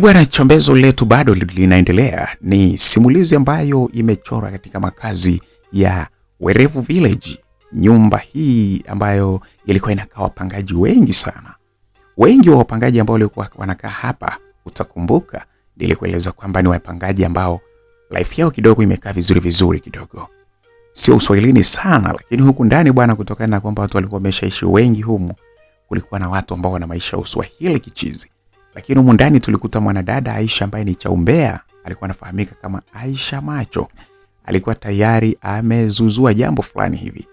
Bwana, chombezo letu bado linaendelea. Ni simulizi ambayo imechorwa katika makazi ya Werevu Village. Nyumba hii ambayo ilikuwa inakaa wapangaji wengi sana. Wengi wa wapangaji ambao walikuwa wanakaa hapa, utakumbuka nilikueleza kwamba ni wapangaji ambao life yao kidogo imekaa vizuri kidogo. Sio uswahilini sana, lakini huku ndani bwana, kutokana na kwamba watu walikuwa wameshaishi wengi humu, kulikuwa na watu ambao wana maisha ya uswahili kichizi. Lakini humu ndani tulikuta mwanadada Aisha ambaye ni chaumbea, alikuwa anafahamika kama Aisha Macho. Alikuwa tayari amezuzua jambo fulani hivi.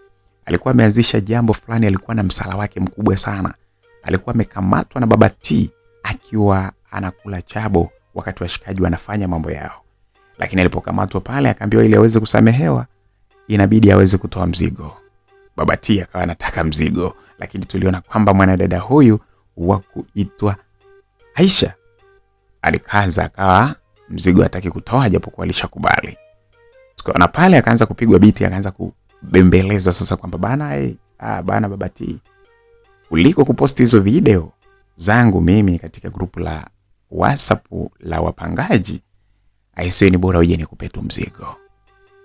Alikuwa ameanzisha jambo fulani, alikuwa na msala wake mkubwa sana. Alikuwa amekamatwa na Baba T akiwa anakula chabo wakati washikaji wanafanya mambo yao. Lakini alipokamatwa pale akaambiwa ili aweze kusamehewa inabidi aweze kutoa mzigo. Baba T akawa anataka mzigo, lakini tuliona kwamba mwanadada huyu wa kuitwa Aisha alikaza akawa mzigo hataki kutoa japokuwa alishakubali. Tukaona pale akaanza kupigwa biti, akaanza kubembelezwa sasa kwamba bana bana Baba T, kuliko kuposti hizo video zangu mimi katika grupu la WhatsApp la wapangaji, aisee ni bora uje nikupe tu mzigo.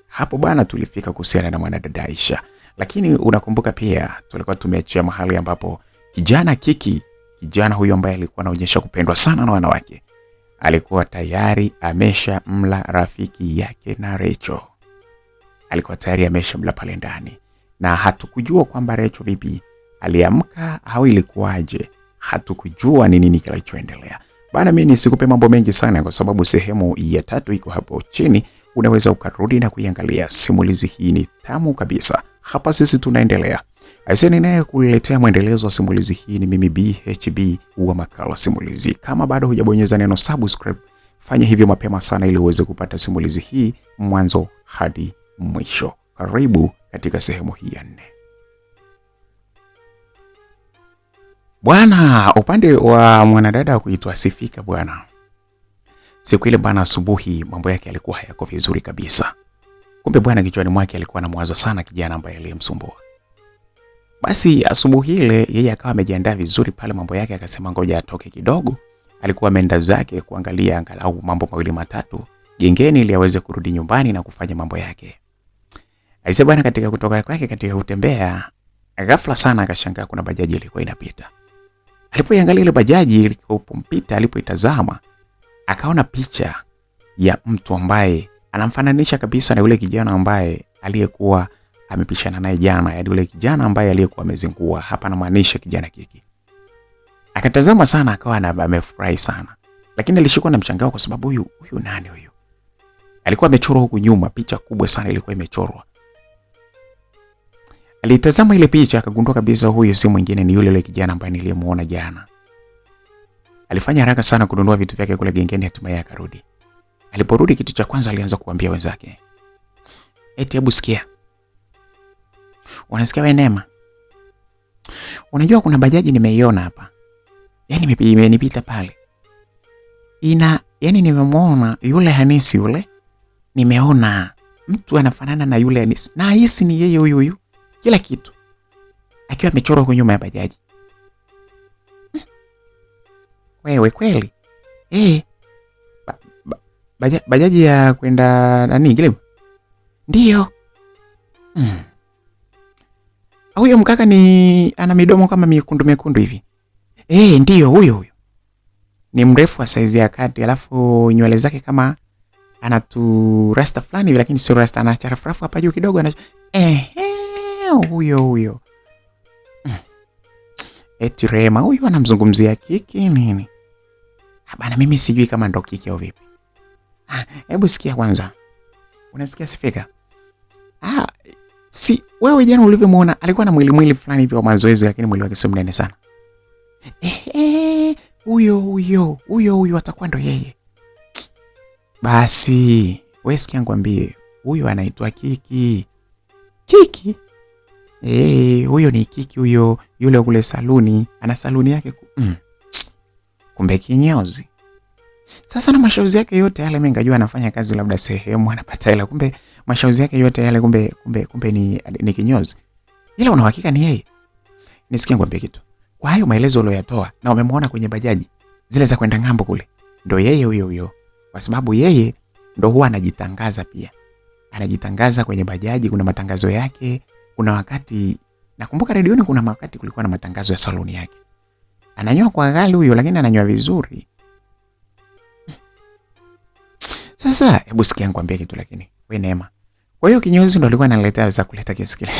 Hapo bana tulifika kuhusiana na mwanadada Aisha. Lakini unakumbuka pia tulikuwa tumeachia mahali ambapo kijana Kiki, kijana huyo ambaye alikuwa anaonyesha kupendwa sana na wanawake, alikuwa tayari amesha mla rafiki yake na Rachel. Alikuwa tayari amesha mla pale ndani. Na hatukujua kwamba Rachel vipi aliamka au ilikuwaje. Hatukujua ni nini kilichoendelea. Bana, mimi nisikupe mambo mengi sana kwa sababu sehemu ya 3 iko hapo chini. Unaweza ukarudi na kuiangalia. Simulizi hii ni tamu kabisa. Hapa sisi tunaendelea. Aiseni naye kuletea mwendelezo wa simulizi hii ni mimi BHB wa Makala Simulizi. Kama bado hujabonyeza neno subscribe, fanya hivyo mapema sana ili uweze kupata simulizi hii mwanzo hadi mwisho. Karibu katika sehemu hii ya 4. Bwana, upande wa mwanadada kuitwa Sifika bwana. Siku ile bwana asubuhi mambo yake yalikuwa hayako vizuri kabisa. Kumbe bwana kichwani mwake alikuwa anamwaza sana kijana ambaye aliyemsumbua. Basi asubuhi ile yeye akawa amejiandaa vizuri pale mambo yake, akasema ngoja atoke kidogo. Alikuwa ameenda zake kuangalia angalau mambo mawili matatu gengeni ili aweze kurudi nyumbani na kufanya mambo yake. Aisee bwana, katika kutoka kwake katika kutembea, ghafla sana akashangaa kuna bajaji ilikuwa inapita. Alipoiangalia ile bajaji ilipompita, alipoitazama akaona picha ya mtu ambaye anamfananisha kabisa na yule kijana ambaye aliyekuwa amepishana naye jana, yaani yule kijana ambaye aliyekuwa amezingua. Hapa namaanisha kijana Kiki. Akatazama sana akawa amefurahi sana. Lakini alishikwa na mshangao kwa sababu huyu nani huyu? Alikuwa amechorwa huku nyuma, picha kubwa sana ilikuwa imechorwa. Alitazama ile picha akagundua kabisa huyu si mwingine ni yule kijana ambaye niliyemuona jana. Alifanya haraka sana kununua vitu vyake kule gengeni, hatimaye akarudi. Aliporudi kitu cha kwanza alianza kuambia wenzake, eti hebu sikia. Unasikia wewe Neema? Unajua kuna bajaji nimeiona hapa. Yaani imenipita pale. Yaani nimemwona yule Hanisi yule. Nimeona mtu anafanana na yule Hanisi. Na hisi ni yeye huyu. Kila kitu. Akiwa amechorwa huko nyuma ya bajaji. Wewe kweli? Bajaji ya kwenda nani Gilem? Ndio. Huyo mkaka ni ana midomo kama mekundu hivi. Ndio huyo. Ni mrefu wa size ya kati, alafu nywele zake kama anatu rasta fulani hivi, lakini sio rasta, ana charafu hapa juu kidogo ana huyo. Eti Rema huyo anamzungumzia Kiki nini? Bana, mimi sijui kama ndo Kiki au vipi. Hebu sikia kwanza. Unasikia Sifika? Si wewe jana ulivyomuona alikuwa na mwili fulani hivi wa mazoezi, lakini mwili wake sio mnene sana. Huyo atakuwa ndo yeye. Basi wewe sikia ngwambie, huyo anaitwa Kiki. Kiki? Huyo ni Kiki huyo, yule kule saluni, ana saluni yake. Kumbe kinyozi. Sasa na mashauzi yake yote yale mimi ngajua anafanya kazi labda sehemu anapata hela, kumbe mashauzi yake yote yale kumbe ni kinyozi. Ila una uhakika ni yeye? Nisikie ngwambie kitu. Kwa hayo maelezo uliyoyatoa na umemwona kwenye bajaji zile za kwenda ngambo kule, ndo yeye huyo huyo. Kwa sababu yeye ndo huwa anajitangaza pia. Anajitangaza kwenye bajaji, kuna matangazo yake. Kuna wakati nakumbuka redioni kuna wakati kulikuwa na matangazo ya saluni yake. Ananyoa kwa ghali huyo, lakini ananyoa vizuri. Sasa hebu sikia nikwambie kitu lakini. Wewe Neema. Kwa hiyo kinyozi ndo alikuwa ananiletea za kuleta kesi kile.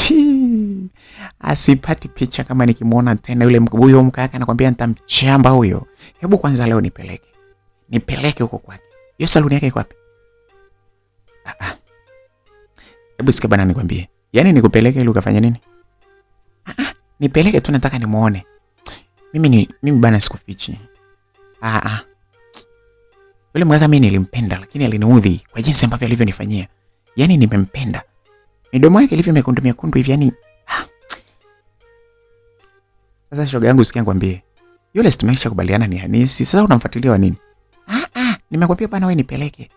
Asipati picha kama nikimuona tena yule huyo mkaka anakuambia nitamchamba huyo. Hebu kwanza leo nipeleke. Nipeleke huko kwake. Hiyo saluni yake iko wapi? Hebu sikia bana nikwambie. Yaani nikupeleke ili ukafanya nini? Nipeleke tu nataka nimuone. Mimi bana sikufichi. Yule mkaka mimi nilimpenda lakini aliniudhi kwa jinsi ambavyo alivyonifanyia. Yaani nimempenda. Midomo yake ilivyo mekundu hivi yani. Sasa shoga yangu sikia nikwambie. Yule situmesha kubaliana ni Hanisi. Sasa unamfuatilia wa nini? Nimekwambia bana wewe nipeleke.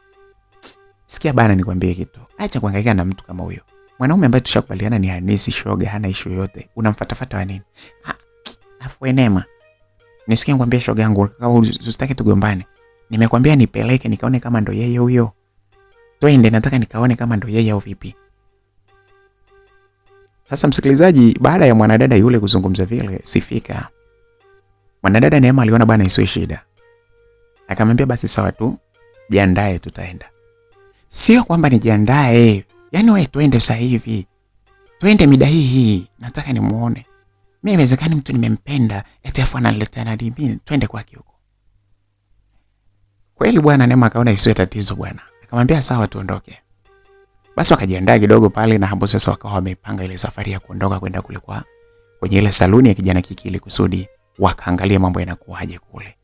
Sikia bana nikwambie kitu. Acha kuhangaika na mtu kama huyo. Mwanaume ambaye tushakubaliana ni Hanisi shoga, hana issue yote. Unamfuatafuta wa nini? Afu Neema. Nisikia nikwambie shoga yangu, kama usitaki tugombane. Nimekwambia nipeleke nikaone kama ndo yeye huyo. Twende nataka nikaone kama ndo yeye au vipi. Sasa msikilizaji, baada ya mwanadada yule kuzungumza vile, Sifika. Mwanadada Neema aliona bana isiwe shida. Akamwambia basi sawa tu, jiandae tutaenda. Sio kwamba nijiandae. Yaani wewe twende sasa hivi. Twende mida hii. Nataka nimuone. Mimi inawezekana mtu nimempenda, eti afu ananiletea na mimi twende kwake huko. Kweli bwana Neema akaona isiwe tatizo bwana. Akamwambia sawa tuondoke. Basi wakajiandaa kidogo pale na hapo sasa wakawa wamepanga ile safari ya kuondoka kwenda kule kwenye ile saluni ya kijana kiki ili kusudi wakaangalia mambo yanakuaje kule.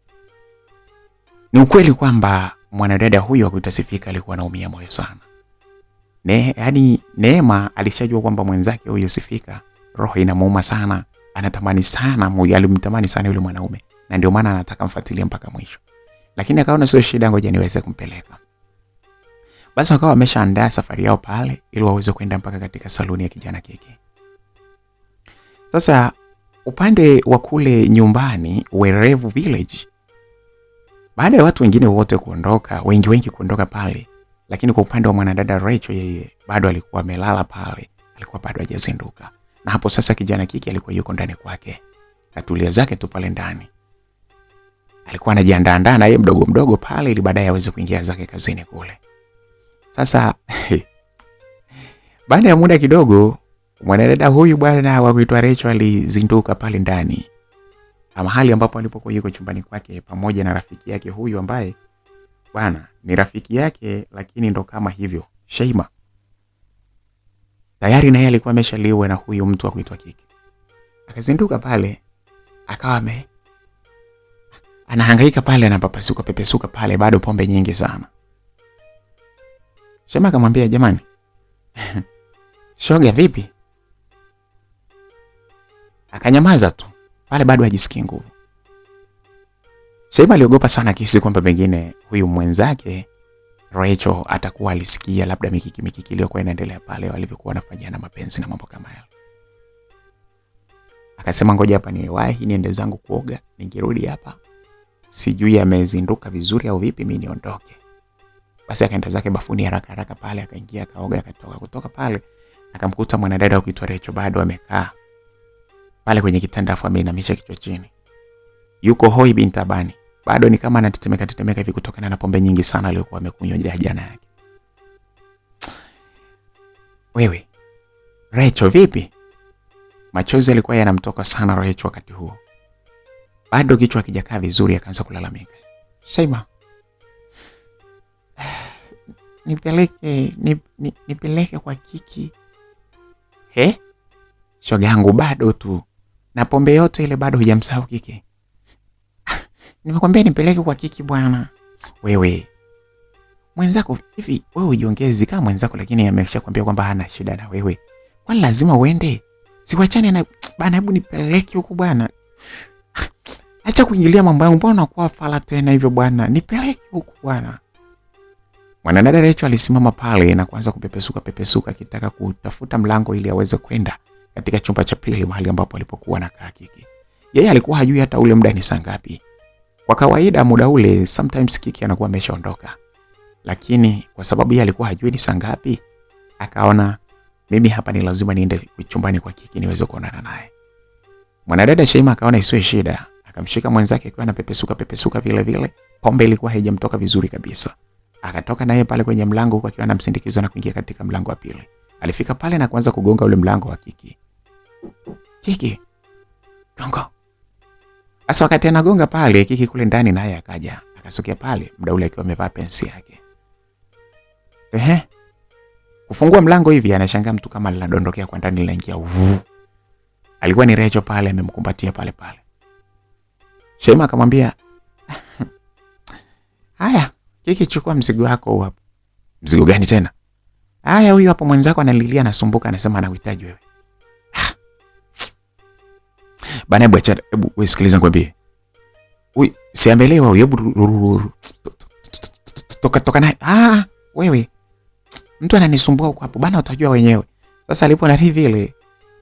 Ni ukweli kwamba mwanadada huyo akutasifika alikuwa anaumia moyo sana. Yaani Neema alishajua kwamba mwenzake huyo Sifika roho inamuuma sana, anatamani sana, alimtamani sana yule mwanaume na ndio maana anataka mfuatilie mpaka mwisho. Lakini akaona sio shida, ngoja niweze kumpeleka. Basi wakawa wameshaandaa safari yao pale ili waweze kwenda mpaka katika saluni ya kijana kiki. Sasa upande wa kule nyumbani Werevu Village, baada ya watu wengine wote kuondoka, wengi kuondoka pale, lakini kwa upande wa mwanadada Rachel yeye bado alikuwa amelala pale, alikuwa bado hajazinduka. Na hapo sasa kijana kiki alikuwa yuko ndani kwake. Katulia zake tu pale ndani. Alikuwa anajiandaa na yeye mdogo pale ili baadaye aweze kuingia zake kazini kule. Sasa baada ya muda kidogo mwanadada huyu bwana wa kuitwa Rachel alizinduka pale ndani. Mahali ambapo alipokuwa yuko chumbani kwake pamoja na rafiki yake huyu ambaye bwana ni rafiki yake lakini ndo kama hivyo Sheima. Tayari naye alikuwa ameshaliwa na huyu mtu wa kuitwa Kiki. Akazinduka pale akawa anahangaika pale na pepesuka pale, bado pombe nyingi sana. Sheima akamwambia jamani, shoga vipi? Akanyamaza tu. Pale bado hajisikii nguvu. Sheima aliogopa sana kisi kwamba pengine huyu mwenzake Rachel atakuwa alisikia labda mikiki iliyokuwa inaendelea pale walivyokuwa wanafanyana mapenzi na mambo kama yale. Akasema ngoja hapa niwahi niende zangu kuoga, nikirudi hapa sijui amezinduka vizuri au vipi, mimi niondoke. Basi akaenda zake bafuni haraka pale, akaingia akaoga, kutoka pale akamkuta mwanadada kuitwa Rachel bado amekaa pale kwenye kitanda afu ameinamisha kichwa chini. Yuko hoi bintabani. Bado ni kama anatetemeka hivi kutokana na pombe nyingi sana aliyokuwa amekunywa jana yake. Wewe Rachel vipi? Machozi yalikuwa yanamtoka sana Rachel wakati huo. Bado kichwa kijakaa vizuri, akaanza kulalamika. Sheima, nipeleke kwa Kiki. Shoga yangu bado tu. Na pombe yote ile bado hujamsahau Kiki. Nimekwambia nipeleke kwa Kiki bwana. Wewe mwenzako hivi, wewe ujiongezi kama mwenzako, lakini ameshakwambia kwamba hana shida na wewe. Kwani lazima uende? Siwachane na bana, hebu nipeleke huko bwana. Acha kuingilia mambo yangu, mbona unakuwa fala tena hivyo bwana? Nipeleke huko bwana. Mwanadada Rachel alisimama pale na kuanza kupepesuka akitaka kutafuta mlango ili aweze kwenda katika chumba cha pili mahali ambapo alipokuwa anakaa Kiki. Yeye alikuwa hajui hata ule muda ni saa ngapi. Kwa kawaida muda ule sometimes Kiki anakuwa ameshaondoka. Lakini kwa sababu yeye alikuwa hajui ni saa ngapi, akaona mimi hapa ni lazima niende chumbani kwa Kiki niweze kuonana naye. Mwanadada Sheima akaona isiwe shida, akamshika mwenzake akiwa anapepesuka vile vile. Pombe ilikuwa haijamtoka vizuri kabisa. Akatoka naye pale kwenye mlango huko akiwa anamsindikiza na kuingia katika mlango wa pili. Alifika pale na kuanza kugonga ule mlango wa Kiki. Kiki, gongo. Sasa wakati anagonga pale, Kiki kule ndani naye akaja. Akasogea pale, muda ule akiwa amevaa pensi yake. Kufungua mlango hivi anashangaa mtu kama linadondokea kwa ndani linaingia. Alikuwa ni Rachel pale amemkumbatia pale pale. Sheima akamwambia, "Haya, Kiki chukua mzigo wako huu hapo." "Mzigo gani tena?" "Haya, huyu hapo mwenzako analilia anasumbuka anasema anahitaji wewe." Bana hebu wewe sikiliza nikwambie. Huyu siambelewa huyu, hebu toka naye. Wewe mtu ananisumbua huko hapo bana, utajua wenyewe. Sasa alipo na hivi ile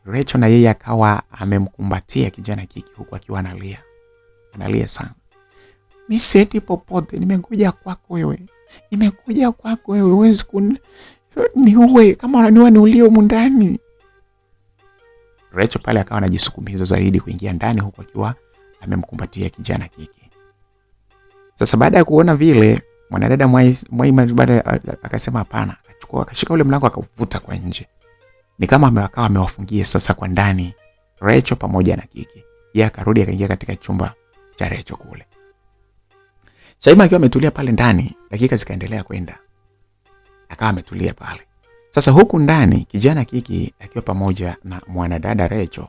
Rachel na yeye akawa amemkumbatia kijana Kiki huku akiwa analia. Analia sana. "Mimi siendi popote, nimekuja kwako wewe. Nimekuja kwako wewe, huwezi niue kama unaniua niulie humu ndani." Rachel pale akawa anajisukumiza zaidi kuingia ndani huku akiwa amemkumbatia kijana Kiki. Sasa baada ya kuona vile, mwanadada Mwaima baada akasema hapana, akashika ule mlango akauvuta kwa nje. Ni kama akawa amewafungia sasa kwa ndani Rachel pamoja na Kiki. Yeye akarudi akaingia katika chumba cha Rachel kule. Sheima akiwa ametulia pale ndani, dakika zikaendelea kwenda. Akawa ametulia pale. Sasa huku ndani kijana Kiki akiwa pamoja na mwanadada Rachel,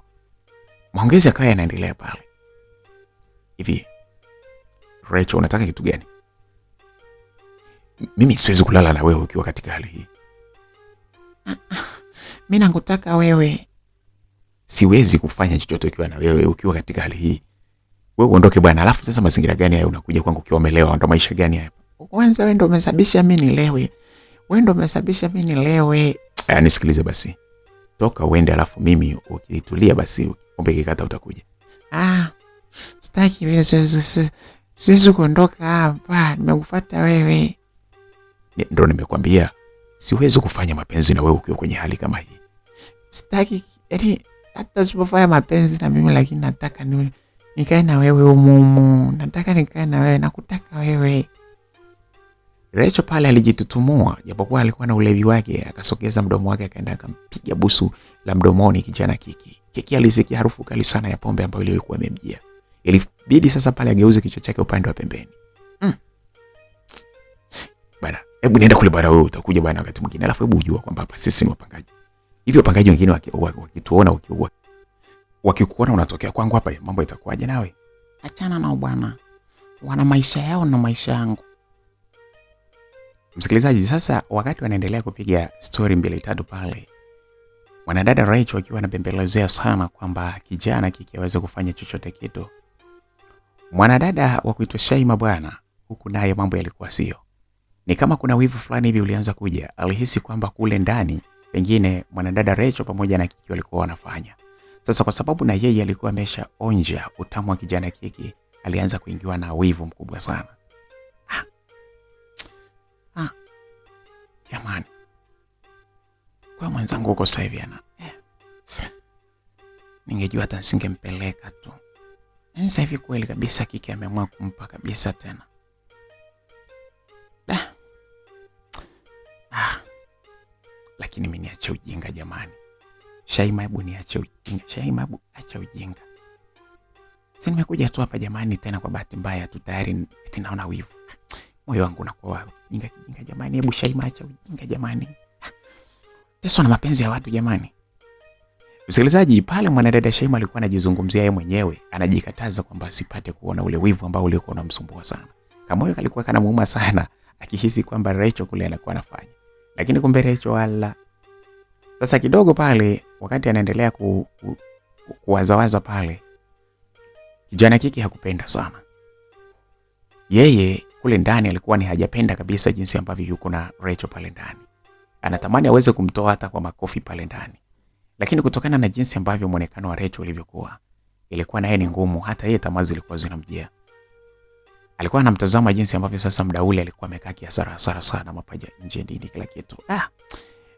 maongezi akawa yanaendelea pale. Hivi, Rachel unataka kitu gani? Mimi siwezi kulala na wewe ukiwa katika hali hii. Mimi nakutaka wewe. Siwezi kufanya chochote ukiwa na wewe ukiwa katika hali hii. Wewe uondoke bwana. Alafu sasa mazingira gani haya unakuja kwangu ukiwa umelewa? Ndo maisha gani haya? Kwanza wewe ndo umesababisha mimi nilewe. Wewe ndo umesababisha mimi nilewe. Nisikilize basi. Toka uende, alafu mimi ukitulia basi pombe kikata utakuja. Sitaki wewe, siwezi kuondoka hapa. Nimekufuata wewe. Ndio nimekwambia siwezi kufanya mapenzi na wewe ukiwa kwenye hali kama hii. Sitaki, yaani hata usipofanya mapenzi na mimi, lakini nataka nikae na wewe umumu. Nataka nikae na wewe, nakutaka wewe. Rachel pale alijitutumua, japokuwa alikuwa na ulevi wake, akasogeza mdomo wake akaenda akampiga busu la mdomoni kijana Kiki. Kiki alisikia harufu kali sana ya pombe ambayo ilikuwa imemjia. Ilibidi sasa pale ageuze kichwa chake upande wa pembeni. Bana, hebu nenda kule bwana, wewe utakuja bwana wakati mwingine. Alafu hebu ujua kwamba hapa sisi ni wapangaji. Hivyo wapangaji wengine wakituona wakikuona unatokea kwangu hapa, mambo itakuwaje nawe? Achana nao bwana. Wana maisha yao na maisha yangu. Msikilizaji, sasa wakati wanaendelea kupiga story mbili tatu pale, mwanadada Rachel akiwa anabembelezea sana kwamba kijana Kiki aweze kufanya chochote kitu. Mwanadada wa kuitwa Sheima bwana, huku naye mambo yalikuwa sio. Ni kama kuna wivu fulani hivi ulianza kuja. Alihisi kwamba kule ndani pengine mwanadada Rachel pamoja na Kiki walikuwa wanafanya. Sasa kwa sababu na yeye alikuwa ameshaonja utamu wa kijana Kiki, alianza kuingiwa na wivu mkubwa sana. Jamani, kwa mwenzangu uko sasa hivi ningejua hata nisingempeleka tu. Sasa hivi kweli kabisa Kiki ameamua kumpa kabisa tena. Lakini mimi niache ujinga jamani. Sheima, hebu niache ujinga. Sheima, hebu acha ujinga. Si nimekuja tu hapa jamani, tena kwa bahati mbaya tu tayari eti naona wivu. Moyo wangu unakuwa kijinga jamani. Hebu Sheima, acha ujinga jamani. Teso na mapenzi ya watu jamani. Msikilizaji, pale mwanadada Sheima alikuwa anajizungumzia yeye mwenyewe, anajikataza kwamba asipate kuona ule wivu ambao ulikuwa unamsumbua sana. Kamoyo kalikuwa kanamuuma sana, akihisi kwamba Rachel kule anakuwa anafanya. Lakini kumbe Rachel wala. Sasa kidogo pale wakati anaendelea kuwazawaza pale, kijana Kiki hakupenda sana. Yeye kule ndani alikuwa ni hajapenda kabisa jinsi ambavyo yuko na Rachel pale ndani. Anatamani aweze kumtoa hata kwa makofi pale ndani. Lakini kutokana na jinsi ambavyo muonekano wa Rachel ulivyokuwa, ilikuwa naye ni ngumu, hata yeye tamaa zilikuwa zinamjia. Alikuwa anamtazama jinsi ambavyo sasa muda ule alikuwa amekaa kiasara sana, mapaja nje nini kila kitu.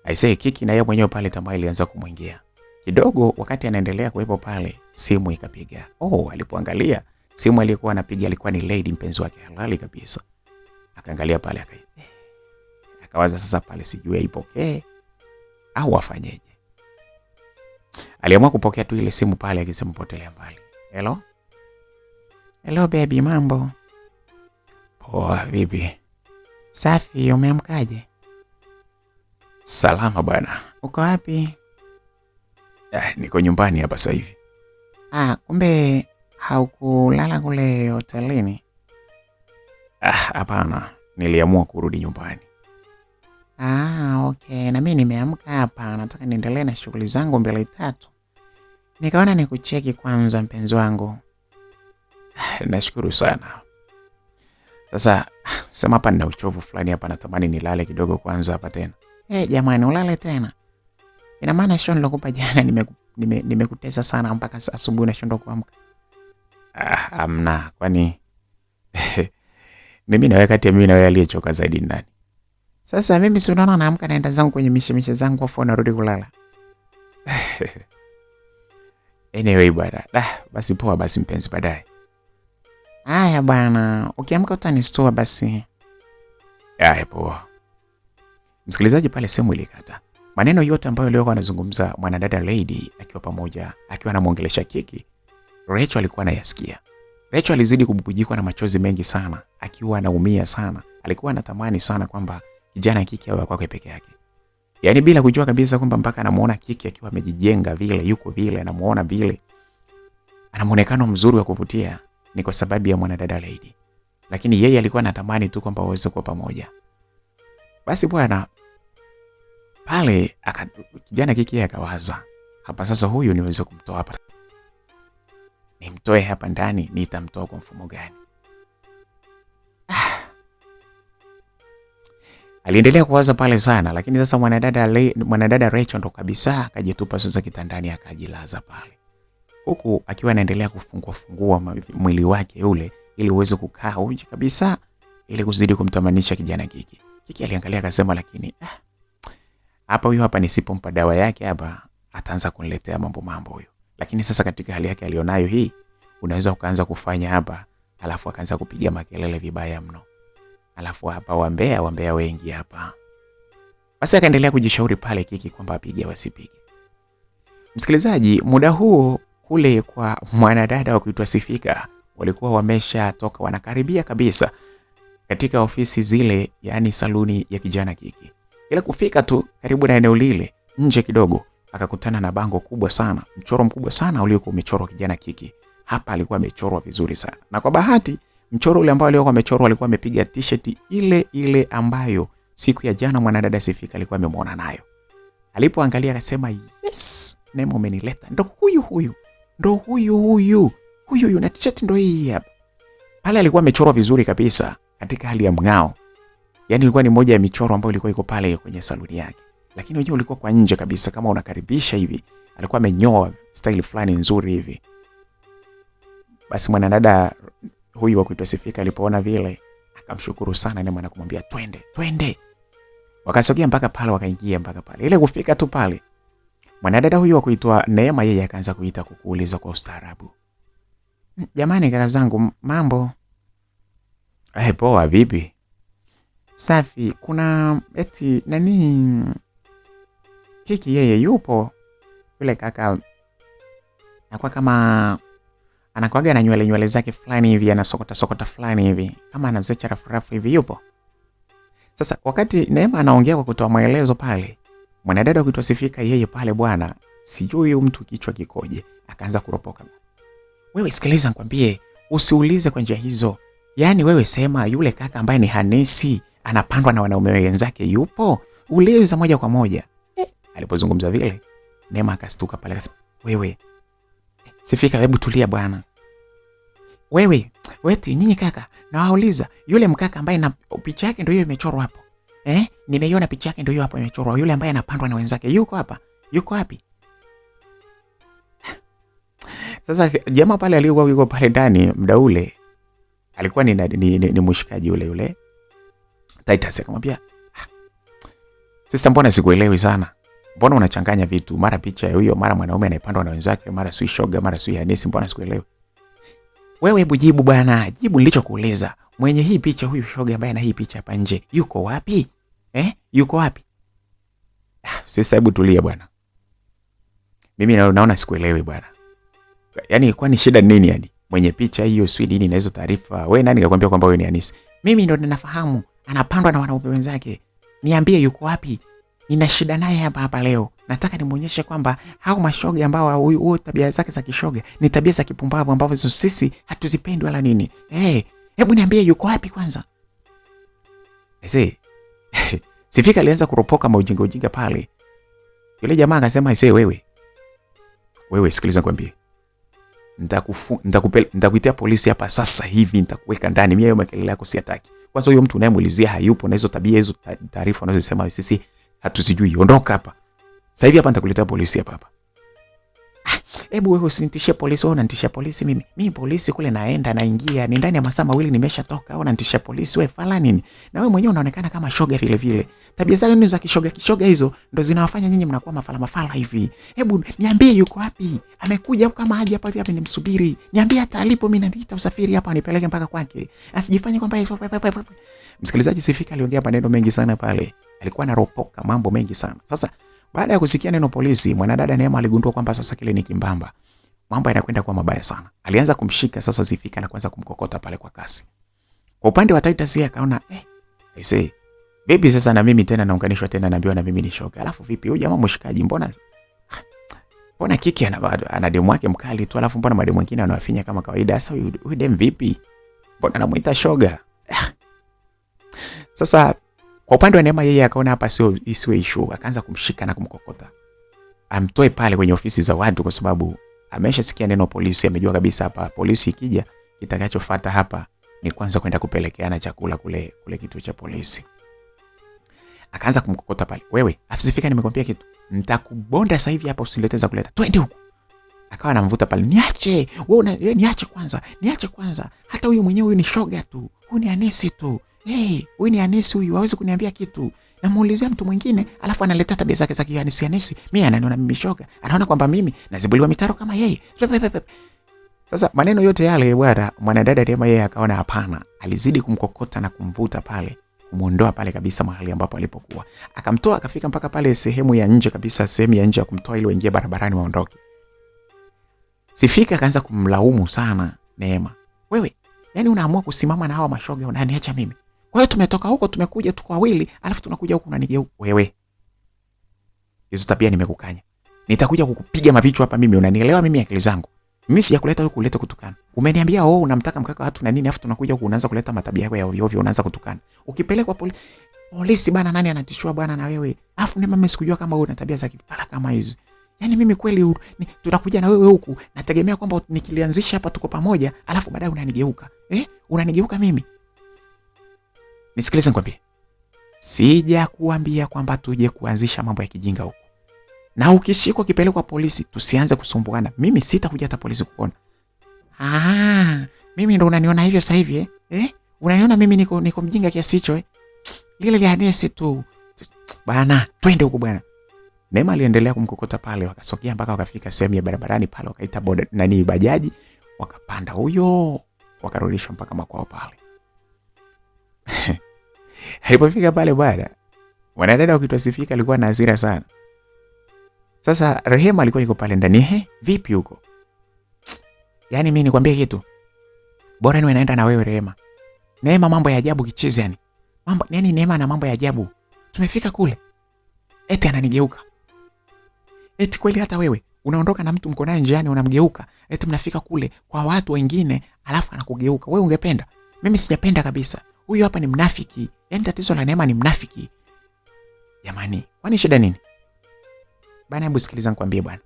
I say Kiki na yeye mwenyewe pale tamaa ilianza kumwingia. Kidogo wakati anaendelea kuwepo pale, simu ikapiga. Alipoangalia simu alikuwa anapiga alikuwa ni Lady, mpenzi wake halali kabisa. Akaangalia pale akawaza sasa pale sijui aipokee au afanyeje. Aliamua kupokea tu ile simu pale akisema potelea mbali. Hello? Hello baby, mambo? Poa, vipi? Safi, umeamkaje? Salama bwana. Uko wapi? Niko nyumbani hapa sasa hivi. Kumbe haukulala kule hotelini? Hapana, niliamua kurudi nyumbani. Okay, na mimi nimeamka hapa, nataka niendelee na shughuli zangu 2-3. Nikaona nikucheki kwanza mpenzi wangu. Nashukuru sana. Sasa sema hapa nina uchovu fulani hapa, natamani nilale kidogo kwanza hapa tena. Jamani, ulale tena? Ina maana show nilokupa jana nimekutesa sana mpaka asubuhi unashindwa kuamka? Amna, kwani mimi na wewe kati ya mimi na wewe aliyechoka zaidi ni nani? Sasa mimi si unaona naamka naenda zangu kwenye mishemishe zangu afu narudi kulala. Anyway bwana, basi poa basi mpenzi, baadaye. Haya bwana, ukiamka utanistua basi. Haya poa. Msikilizaji, pale simu ilikata. Maneno yote ambayo leo anazungumza mwanadada Lady akiwa anamuongelesha Kiki, Rachel alikuwa anayasikia. Rachel alizidi kububujikwa na machozi mengi sana, akiwa anaumia sana. Alikuwa anatamani sana kwamba kijana Kiki awe kwake peke yake. Yaani bila kujua kabisa kwamba mpaka anamuona Kiki akiwa amejijenga vile, yuko vile, anamuona vile, ana muonekano mzuri wa kuvutia, ni kwa sababu ya mwanadada Lady. Lakini yeye alikuwa anatamani tu kwamba waweze kuwa pamoja. Basi bwana, pale kijana Kiki akawaza, hapa sasa huyu niweze kumtoa hapa. Nimtoe hapa ndani, nitamtoa kwa mfumo gani? Aliendelea kuwaza pale sana, lakini sasa mwanadada Rachel ndo kabisa akajitupa sasa kitandani akajilaza pale. Huku akiwa anaendelea kufungua mwili wake ule ili uweze kukaa uji kabisa ili kuzidi kumtamanisha kijana Kiki. Kiki aliangalia akasema, lakini hapa huyu hapa nisipompa dawa yake hapa ataanza kuniletea mambo huyo. Lakini sasa katika hali yake alionayo hii, unaweza ukaanza kufanya hapa, alafu akaanza kupiga makelele vibaya mno. Alafu hapa wambea wengi hapa. Basi akaendelea kujishauri pale Kiki kwamba apige wasipige. Msikilizaji, muda huo kule kwa mwanadada wa kuitwa Sifika walikuwa wameshatoka, wanakaribia kabisa katika ofisi zile, yani saluni ya kijana Kiki. Ila kufika tu karibu na eneo lile, nje kidogo akakutana na bango kubwa sana, mchoro mkubwa sana uliokuwa umechorwa kijana Kiki. Hapa alikuwa amechorwa vizuri sana. Na kwa bahati mchoro ule ambao alikuwa amechorwa alikuwa amepiga t-shirt ile ambayo siku ya jana mwanadada Sifika alikuwa amemwona nayo. Alipoangalia akasema, yes, Nemo umenileta. Ndo huyu na t-shirt ndo hii hapa. Pale alikuwa amechorwa vizuri kabisa katika hali ya mngao. Yaani ilikuwa ni moja ya michoro ambayo ilikuwa iko pale kwenye saluni yake. Lakini wenyewe ulikuwa kwa nje kabisa kama unakaribisha hivi. Alikuwa amenyoa style fulani nzuri hivi. Basi mwanadada huyu wa kuitwa Sifika alipoona vile akamshukuru sana Neema na kumwambia twende. Wakasogea mpaka pale, wakaingia mpaka pale. Ile kufika tu pale, mwanadada huyu wa kuitwa Neema yeye akaanza kuita kukuuliza kwa ustaarabu, jamani kaka zangu, mambo? Poa, vipi? Safi. Kuna eti nani Kiki yeye yupo? Yule kaka anakuwa kama anakuaga na nywele zake fulani hivi, anasokota fulani hivi, kama anazecha rafu hivi, yupo? Sasa wakati Neema anaongea kwa kutoa maelezo pale, mwanadada kuitwa Sifika yeye pale bwana, sijui huyu mtu kichwa kikoje, akaanza kuropoka. Wewe sikiliza nikwambie, usiulize kwa njia hizo. Yaani wewe sema yule kaka ambaye ni Hanesi anapandwa na wanaume wenzake yupo? Uliza moja kwa moja. Alipozungumza vile, Neema akastuka pale akasema, wewe Sifika, hebu tulia bwana. Wewe nyinyi kaka, na wauliza yule mkaka ambaye na picha yake ndio hiyo imechorwa hapo. Nimeiona picha yake ndio hiyo hapo imechorwa. Yule ambaye anapandwa na wenzake yuko hapa? Yuko wapi? Sasa jamaa pale aliyekuwa yuko pale ndani muda ule alikuwa ni mshikaji yule Titus. Akamwambia, sasa mbona sikuelewi sana? Mbona unachanganya vitu? Mara picha ya huyo, mara mwanaume anayepandwa na wenzake, mara sui shoga, mara sui Hanesi, mbona sikuelewi? Wewe hebu jibu bwana, jibu nilichokuuliza. Mwenye hii picha, huyu shoga ambaye ana hii picha hapa nje, yuko wapi? Yuko wapi? Sasa hebu tulia bwana. Mimi naona sikuelewi bwana. Yaani kwani shida nini yani? Mwenye picha hiyo sui nini na hizo taarifa? Wewe nani kakwambia kwamba wewe ni Hanesi? Mimi ndo ninafahamu anapandwa na wanaume wenzake. Niambie yuko wapi? Nina shida naye hapa leo. Nataka nimuonyeshe kwamba hao mashoga ambao huyu tabia zake za kishoga ni tabia za kipumbavu ambazo sisi hatuzipendi wala nini. Hebu niambie yuko wapi kwanza? Sifika alianza kuropoka ujinga pale. Yule jamaa akasema, wewe sikiliza nikwambie. Nitakuitia polisi hapa sasa hivi, nitakuweka ndani. Mimi hayo makelele yako siataki. Kwanza huyo mtu unayemuulizia hayupo na hizo tabia hizo taarifa unazosema sisi hatuzijui. Ondoka hapa. Sasa hivi hapa nitakuletea polisi hapa. Hebu wewe usinitishie polisi. Wewe unanitishia polisi mimi? Mimi polisi kule naingia ni ndani ya masaa mawili nimeshatoka. Wewe unanitishia polisi wewe fala nini? Na wewe mwenyewe unaonekana kama shoga vile. Tabia zako ni za kishoga hizo ndo zinawafanya nyinyi mnakuwa mafala hivi. Hebu niambie yuko wapi? Amekuja kama aje hapa hivi nimsubiri. Niambie hata alipo, mimi naita usafiri hapa nipeleke mpaka kwake. Asijifanye kwamba msikilizaji, Sifika aliongea maneno mengi sana pale. Alikuwa anaropoka mambo mengi sana. Sasa baada ya kusikia neno polisi, mwanadada Neema aligundua kwamba sasa kile ni kimbamba. Mambo yanakwenda kwa mabaya sana. Alianza kumshika sasa Sifika na kuanza kumkokota pale kwa kasi. Kwa upande wa Titus yeye akaona, vipi sasa na mimi tena naunganishwa tena naambiwa na mimi ni shoga. Alafu vipi huyu jamaa mshikaji, mbona kiki ana demu wake mkali tu, alafu mbona mademu wengine wanawafinya kama kawaida. Sasa huyu demu vipi? Mbona anamuita shoga? Sasa kwa upande wa Neema yeye akaona hapa isiwe issue, akaanza kumshika na kumkokota. Amtoe pale kwenye ofisi za watu kwa sababu ameshasikia neno polisi, amejua kabisa hapa polisi ikija kitakachofuata hapa ni kwanza kwenda kupelekeana chakula kule kituo cha polisi. Akaanza kumkokota pale. Wewe, Sifika nimekwambia kitu. Nitakubonda sasa hivi hapa usileteza kuleta. Twende huko. Akawa anamvuta pale. Niache. Wewe niache kwanza. Hata huyu mwenyewe huyu ni shoga tu. Huyu ni Hanesi tu. Huyu ni Hanesi huyu, hawezi kuniambia kitu. Namuulizia mtu mwingine, alafu analeta tabia zake za Hanesi. Mimi ananiona mimi shoga. Anaona kwamba mimi nazibuliwa mitaro kama yeye. Sasa maneno yote yale bwana, mwanadada Neema yeye akaona hapana. Alizidi kumkokota na kumvuta pale, kumuondoa pale kabisa mahali ambapo alipokuwa. Akamtoa akafika mpaka pale sehemu ya nje kabisa, sehemu ya nje ya kumtoa ili waingie barabarani waondoke. Sifika akaanza kumlaumu sana Neema. Wewe, yani unaamua kusimama na hawa mashoga unaniacha mimi? Kwa hiyo tumetoka huko tumekuja tuko wawili, alafu tunakuja huko unanigeuka. Wewe, hizo tabia nimekukanya. Nitakuja kukupiga mavichwa hapa mimi, unanielewa mimi akili zangu. Mimi sijakuleta huko kuleta kutukana. Umeniambia unamtaka mkaka watu na nini, alafu tunakuja huko unaanza kuleta matabia yako ya ovyo ovyo, unaanza kutukana. Ukipelekwa polisi bana, nani anatishwa bana na wewe? Alafu mimi sikujua kama wewe una tabia za kipala kama hizo. Yaani mimi kweli tunakuja na wewe huku, nategemea kwamba nikilianzisha hapa tuko pamoja, alafu baadaye unanigeuka. Unanigeuka mimi. Nisikilize nikwambie. Sija kuambia kwamba tuje kuanzisha mambo ya kijinga huko. Na ukishikwa kipelekwa polisi, tusianze kusumbuana. Mimi sitakuja hata polisi kukuona. Mimi ndo unaniona hivyo sasa hivi Unaniona mimi niko mjinga kiasi hicho Lile Hanesi tu. Bana, twende huko bwana. Neema aliendelea kumkokota pale, wakasogea mpaka wakafika sehemu ya barabarani pale, wakaita bajaji, wakapanda huyo, wakarudishwa mpaka makwao pale. Alipofika pale bwana, mwanadada ukitwa Sifika alikuwa na hasira sana. Sasa Rehema alikuwa yuko pale ndani. Vipi huko? Yaani mimi nikwambie kitu. Bora niwe naenda na wewe Rehema. Neema mambo ya ajabu kichizi yani. Neema na mambo ya ajabu. Tumefika kule. Eti ananigeuka. Eti kweli hata wewe unaondoka na mtu mko naye njiani unamgeuka. Eti mnafika kule kwa watu wengine alafu anakugeuka. Wewe ungependa? Mimi sijapenda kabisa. Huyu hapa ni mnafiki. Yaani tatizo la Neema ni mnafiki. Jamani, kwani shida nini? Bana, hebu sikiliza nikwambie bwana.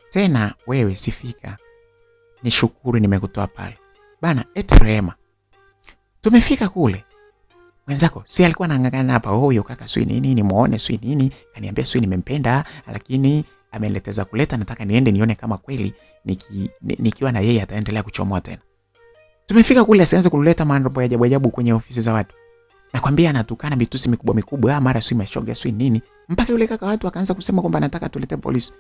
Tena wewe Sifika, nishukuru nimekutoa pale. Bana, eti Rehema. Tumefika kule. Mwenzako si alikuwa anang'ang'ana hapa, huyo kaka sui nini muone sui nini, kaniambia sui nimempenda, lakini ameleteza kuleta, nataka niende nione kama kweli nikiwa na yeye ataendelea kuchomoa tena. Tumefika kule asianze kuleta mambo ya ajabu ajabu kwenye ofisi za watu. Nakwambia anatukana mitusi mikubwa mikubwa, mara si mashoga si nini. Mpaka yule kaka watu akaanza kusema kwamba anataka tulete polisi.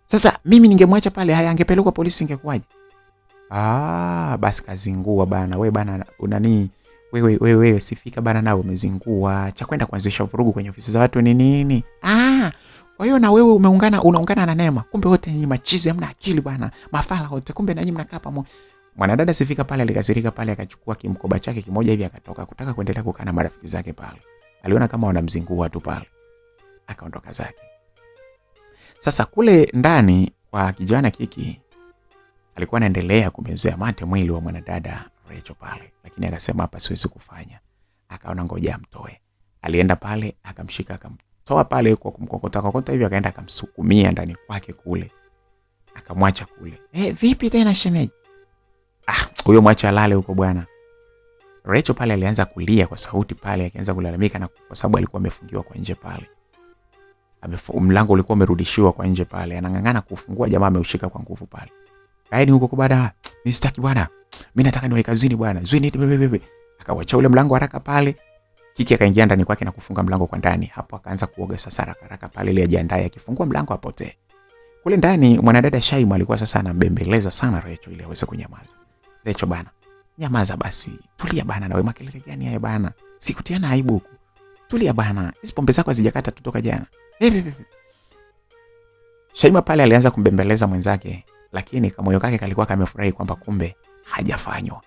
Sasa mimi ningemwacha pale, haya angepelekwa polisi ingekuwaje? Basi kazingua bana. Wewe bana unani wewe sifika bana, nao umezingua. Cha kwenda kuanzisha vurugu kwenye ofisi za watu ni nini? Kwa hiyo na wewe unaungana na Neema. Kumbe wote ni machizi, hamna akili bana. Mafala wote kumbe na nyinyi mnakaa pamoja. Mwanadada sifika pale alikasirika pale, akachukua kimkoba chake kimoja hivi akatoka kutaka kuendelea kukaa na marafiki zake pale. Aliona kama wanamzingua tu pale. Akaondoka zake. Sasa kule ndani kwa kijana Kiki alikuwa anaendelea kumezea mate mwili wa mwanadada Rachel pale, lakini akasema hapa siwezi kufanya. Akaona ngoja amtoe. Alienda pale akamshika akamtoa pale kwa kumkokota hivi, akaenda akamsukumia ndani kwake kule. Akamwacha kule. Vipi tena shemeji? Huyo mwacha alale huko bwana. Rachel pale alianza kulia kwa sauti pale, akaanza kulalamika, na kwa sababu alikuwa amefungiwa kwa nje pale. Mlango ulikuwa umerudishiwa kwa nje pale. Anang'ang'ana kufungua, jamaa ameushika kwa nguvu pale. Kaeni huko bwana. Mimi sitaki bwana. Mimi nataka niwe kazini bwana. Zuini bebe. Akawacha ule mlango haraka pale. Kiki akaingia ndani kwake na kufunga mlango kwa ndani. Hapo akaanza kuoga sasa haraka pale ili ajiandae, akifungua mlango apotee. Kule ndani mwanadada Shaima alikuwa sasa anambembeleza sana Rachel ili aweze kunyamaza. Rachel bana, nyamaza basi. Tulia bana, na wewe makelele gani haya bana? Sikutiana aibu huko. Tulia bana. Hizo pombe zako hazijakata tutoka jana. Shaima pale alianza kumbembeleza mwenzake, lakini kama moyo wake kalikuwa kamefurahi kwamba kumbe hajafanywa.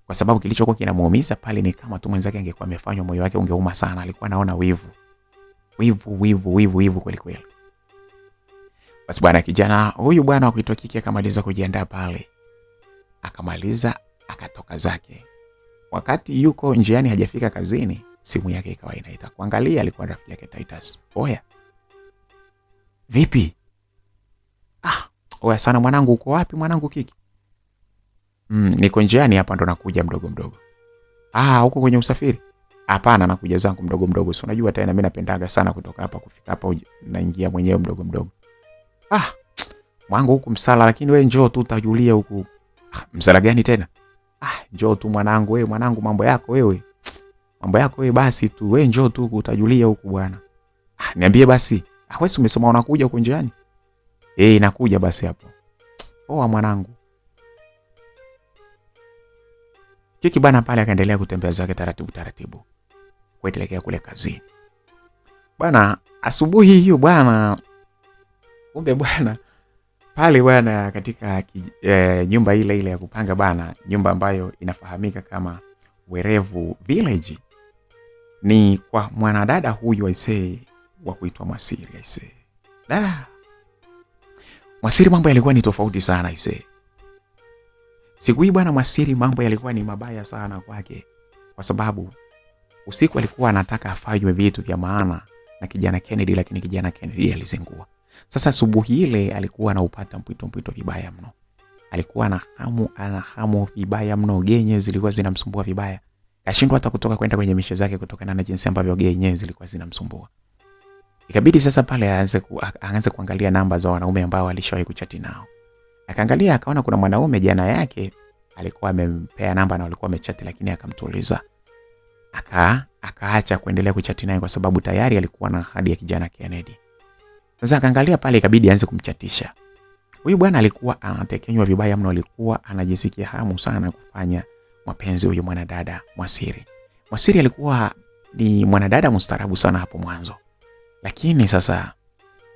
Kwa sababu kilichokuwa kinamuumiza pale ni kama tu mwenzake angekuwa amefanywa, moyo wake ungeuma sana. Alikuwa anaona wivu kweli kweli. Basi bwana, kijana huyu bwana kuitwa Kiki akamaliza kujiandaa pale. Akamaliza akatoka zake. Wakati yuko njiani hajafika kazini, simu yake ikawa inaita. Kuangalia alikuwa rafiki yake Titus. Oya. Vipi? Oya sana mwanangu, uko wapi mwanangu Kiki? Niko njiani hapa ndo nakuja mdogo. Uko kwenye usafiri? Hapana, nakuja zangu mdogo. Si unajua tena mimi napendaga sana kutoka hapa kufika hapa naingia mwenyewe mdogo. Mwanangu huku msala, lakini wewe njoo tu utajulia huku. Msala gani tena? Njoo tu mwanangu, wewe mwanangu, mambo yako wewe basi tu, wewe njoo tu utajulia huku bwana. Niambie basi. Wewe umesema unakuja huko njiani? Nakuja basi hapo. Mwanangu. Kiki bana pale akaendelea kutembea zake taratibu kuelekea kule kazini. Bana asubuhi hiyo bwana, kumbe bwana pale bwana katika nyumba ile ya kupanga bana, nyumba ambayo inafahamika kama Werevu Village, ni kwa mwanadada huyu aisee wa kuitwa Mwasiri aisee. Mwasiri mambo yalikuwa ni tofauti sana aisee. Siku hii bwana Mwasiri mambo yalikuwa ni mabaya sana kwake, kwa sababu usiku alikuwa anataka afanywe vitu vya maana na kijana Kennedy, lakini kijana Kennedy alizingua. Sasa asubuhi ile alikuwa anaupata mpwito vibaya mno. Alikuwa ana hamu vibaya mno, genye zilikuwa zinamsumbua vibaya. Kashindwa hata kutoka kwenda kwenye mishe zake kutokana na jinsi ambavyo genye zilikuwa zinamsumbua. Ikabidi sasa pale aanze kuangalia namba za wanaume ambao alishawahi kuchati nao. Akaangalia akaona kuna mwanaume jana yake alikuwa amempea namba na walikuwa wamechati, lakini akamtuliza. Akaacha kuendelea kuchati naye kwa sababu tayari alikuwa na ahadi ya kijana Kennedy. Sasa akaangalia pale ikabidi aanze kumchatisha. Huyu bwana alikuwa anatekenywa vibaya mno, alikuwa anajisikia hamu sana kufanya mapenzi huyu mwanadada Mwasiri. Mwasiri alikuwa ni mwanadada mustarabu sana hapo mwanzo. Lakini sasa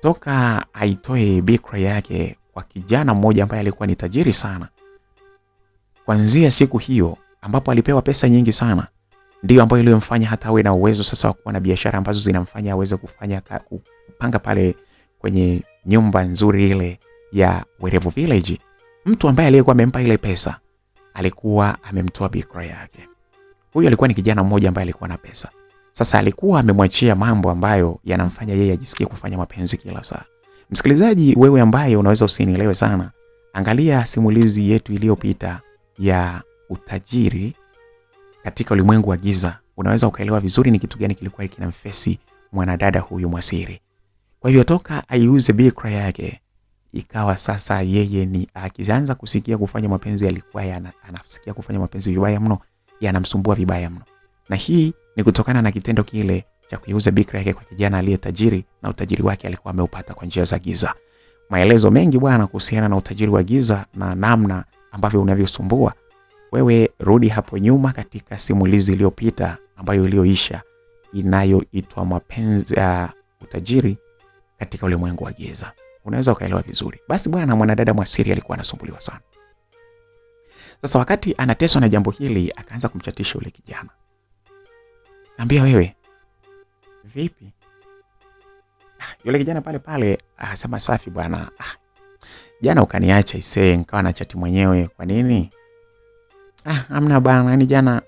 toka aitoe bikra yake kwa kijana mmoja ambaye alikuwa ni tajiri sana, kuanzia siku hiyo ambapo alipewa pesa nyingi sana, ndio ambayo iliyomfanya hata awe na uwezo sasa wa kuwa na biashara ambazo zinamfanya aweze kupanga pale kwenye nyumba nzuri ile ya Werevu Village. Mtu ambaye aliyekuwa amempa ile pesa alikuwa amemtoa bikra yake. Huyu alikuwa ni kijana mmoja ambaye alikuwa na pesa. Sasa alikuwa amemwachia mambo ambayo yanamfanya yeye ajisikie kufanya mapenzi kila saa. Msikilizaji, wewe ambaye unaweza usinielewe sana, angalia simulizi yetu iliyopita ya utajiri katika ulimwengu wa giza. Unaweza ukaelewa vizuri ni kitu gani kilikuwa kinamfesi mwanadada huyu Mwasiri. Kwa hivyo toka aiuze bikra yake, ikawa sasa yeye ni akianza kusikia kufanya mapenzi alikuwa anasikia kufanya mapenzi vibaya mno, yanamsumbua vibaya mno. Na hii ni kutokana na kitendo kile cha kuiuza bikra yake kwa kijana aliye tajiri, na utajiri wake alikuwa ameupata kwa njia za giza. Maelezo mengi bwana kuhusiana na utajiri wa giza na namna ambavyo unavyosumbua. Wewe rudi hapo nyuma katika simulizi iliyopita ambayo iliyoisha inayoitwa mapenzi ya utajiri katika ulimwengu wa giza. Unaweza ukaelewa vizuri. Basi bwana, mwanadada Mwasiri alikuwa anasumbuliwa sana. Sasa wakati anateswa na jambo hili, akaanza kumchatisha yule kijana. Ambia wewe, vipi? Yule kijana pale pale akasema safi bwana. Jana ukaniacha isee, nikawa na chati mwenyewe. Kwa nini? Hamna bwana, ni jana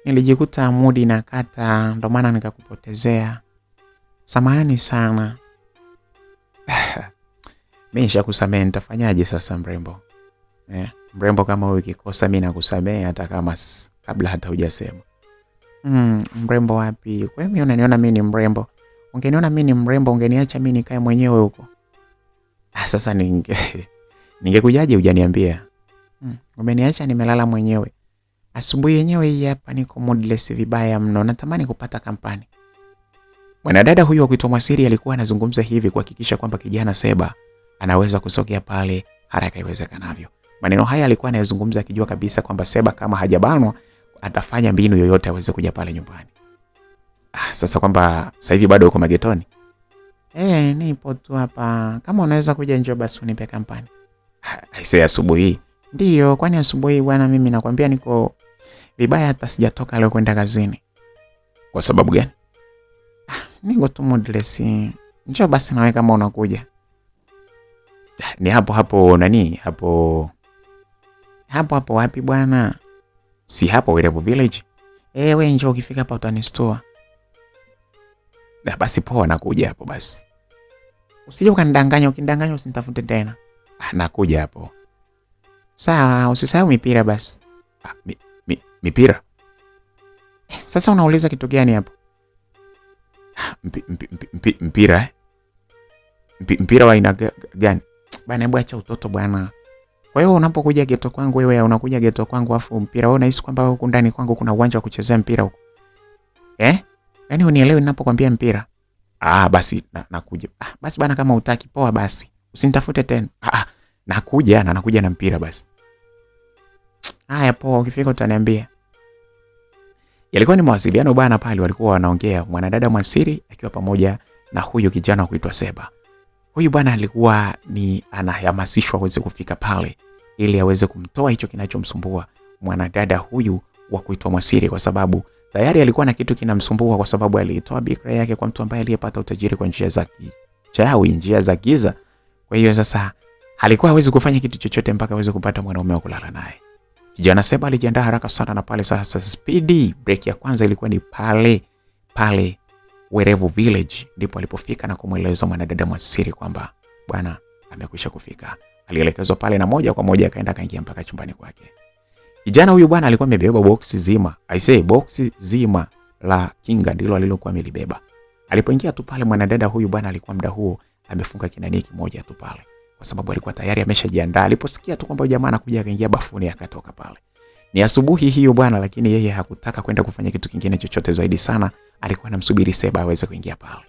nilijikuta mudi na kata, ndo maana nikakupotezea. Samahani sana. Mimi nishakusamehe, nitafanyaje sasa mrembo? Mrembo kama wewe ukikosa mimi nakusamehe hata kama kabla hata hujasema. Mrembo wapi? Kwa hiyo unaniona mimi ni mrembo? Ungeniona mimi ni mrembo ungeniacha mimi nikae mwenyewe huko. Sasa ningekujaje hujaniambia? Umeniacha nimelala mwenyewe. Asubuhi yenyewe hii hapa niko moodless vibaya mno, natamani kupata kampani. Mwanadada huyu wa kuitwa Mwasiri alikuwa anazungumza hivi kuhakikisha kwamba kijana Seba anaweza kusogea pale haraka iwezekanavyo. Maneno haya alikuwa anayazungumza akijua kabisa kwamba Seba kama hajabanwa atafanya mbinu yoyote aweze kuja pale nyumbani. Sasa kwamba sasa hivi bado uko magetoni? Nipo tu hapa. Kama unaweza kuja njoo basi unipe kampani. Aisee, asubuhi? Ndio, kwani asubuhi bwana mimi nakwambia niko vibaya hata sijatoka leo kwenda kazini. Kwa sababu gani? Niko tu moodless. Njoo basi nawe kama unakuja. Ni hapo nani? Hapo wapi bwana? Si hapo Werevu Village? Wewe njoo, ukifika hapa utanistua. Basi poa, nakuja hapo basi. Usije ukanidanganya, ukinidanganya usinitafute tena. Nakuja hapo. Sawa, usisahau mipira basi. Mipira? Sasa unauliza kitu gani hapo? Mpira? Mpira wa aina gani? Bana, hebu acha utoto bwana. Kwa hiyo unapokuja geto kwangu wewe unakuja geto kwangu afu mpira wewe unahisi kwamba huko ndani kwangu kuna uwanja wa kuchezea mpira huko? Yaani unielewi ninapokuambia mpira? Basi nakuja. Basi bana, kama utaki poa basi. Usinitafute tena. Nakuja na mpira basi. Haya poa, ukifika utaniambia. Yalikuwa ni mawasiliano bana pale walikuwa wanaongea mwanadada Mwasiri akiwa pamoja na huyo kijana kuitwa Seba. Huyu bwana alikuwa ni anahamasishwa aweze kufika pale ili aweze kumtoa hicho kinachomsumbua mwanadada huyu wa kuitwa Mwasiri, kwa sababu tayari alikuwa na kitu kinamsumbua, kwa sababu alitoa bikra yake kwa mtu ambaye aliyepata utajiri kwa njia za kichawi, njia za giza. Kwa hiyo sasa alikuwa hawezi kufanya kitu chochote mpaka aweze kupata mwanaume wa kulala naye. Kijana Seba alijiandaa haraka sana na pale sasa speedy break ya kwanza ilikuwa ni pale Werevu Village, ndipo alipofika na kumweleza mwanadada Mwasiri kwamba bwana amekwisha kufika. Alielekezwa pale na moja kwa moja akaenda kaingia mpaka chumbani kwake. Kijana huyu bwana alikuwa amebeba boksi zima. Boksi zima la kinga ndilo alilokuwa amelibeba. Alipoingia tu pale mwanadada huyu bwana alikuwa muda huo amefunga kinani kimoja tu pale, kwa sababu alikuwa tayari ameshajiandaa. Aliposikia tu kwamba jamaa anakuja akaingia bafuni akatoka pale. Ni asubuhi hiyo bwana, lakini yeye hakutaka kwenda kufanya kitu kingine chochote zaidi sana. Alikuwa anamsubiri Seba aweze kuingia pale.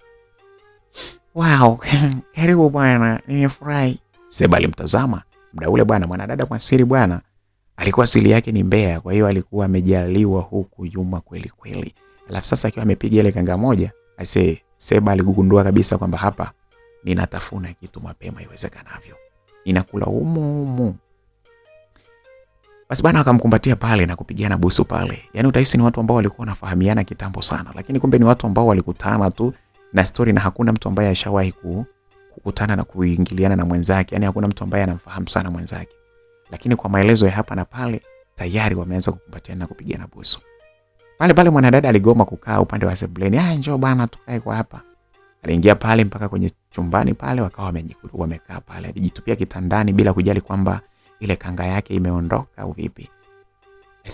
Wow, karibu bwana, nimefurahi. Seba alimtazama. Muda ule bwana mwanadada Mwasiri bwana alikuwa asili yake ni Mbeya, kwa hiyo alikuwa amejaliwa huku yuma kweli kweli. Alafu sasa akiwa amepiga ile kanga moja, Seba aligundua kabisa kwamba hapa ninatafuna kitu mapema iwezekanavyo. Ninakula umu. Basi bana akamkumbatia pale na kupigiana busu pale. Yaani utahisi ni watu ambao walikuwa wanafahamiana kitambo sana, lakini kumbe ni watu ambao walikutana tu na story, na hakuna mtu ambaye ashawahi kukutana na kuingiliana na mwenzake. Yaani hakuna mtu ambaye anamfahamu sana mwenzake. Lakini kwa maelezo ya hapa na pale tayari wameanza kukumbatiana na kupigiana busu. Pale mwanadada aligoma kukaa upande wa sebuleni. Njoo bana tukae kwa hapa. Aliingia pale mpaka kwenye chumbani pale, wakawa wamekaa pale. Alijitupia kitandani bila kujali kwamba ile kanga yake imeondoka au vipi.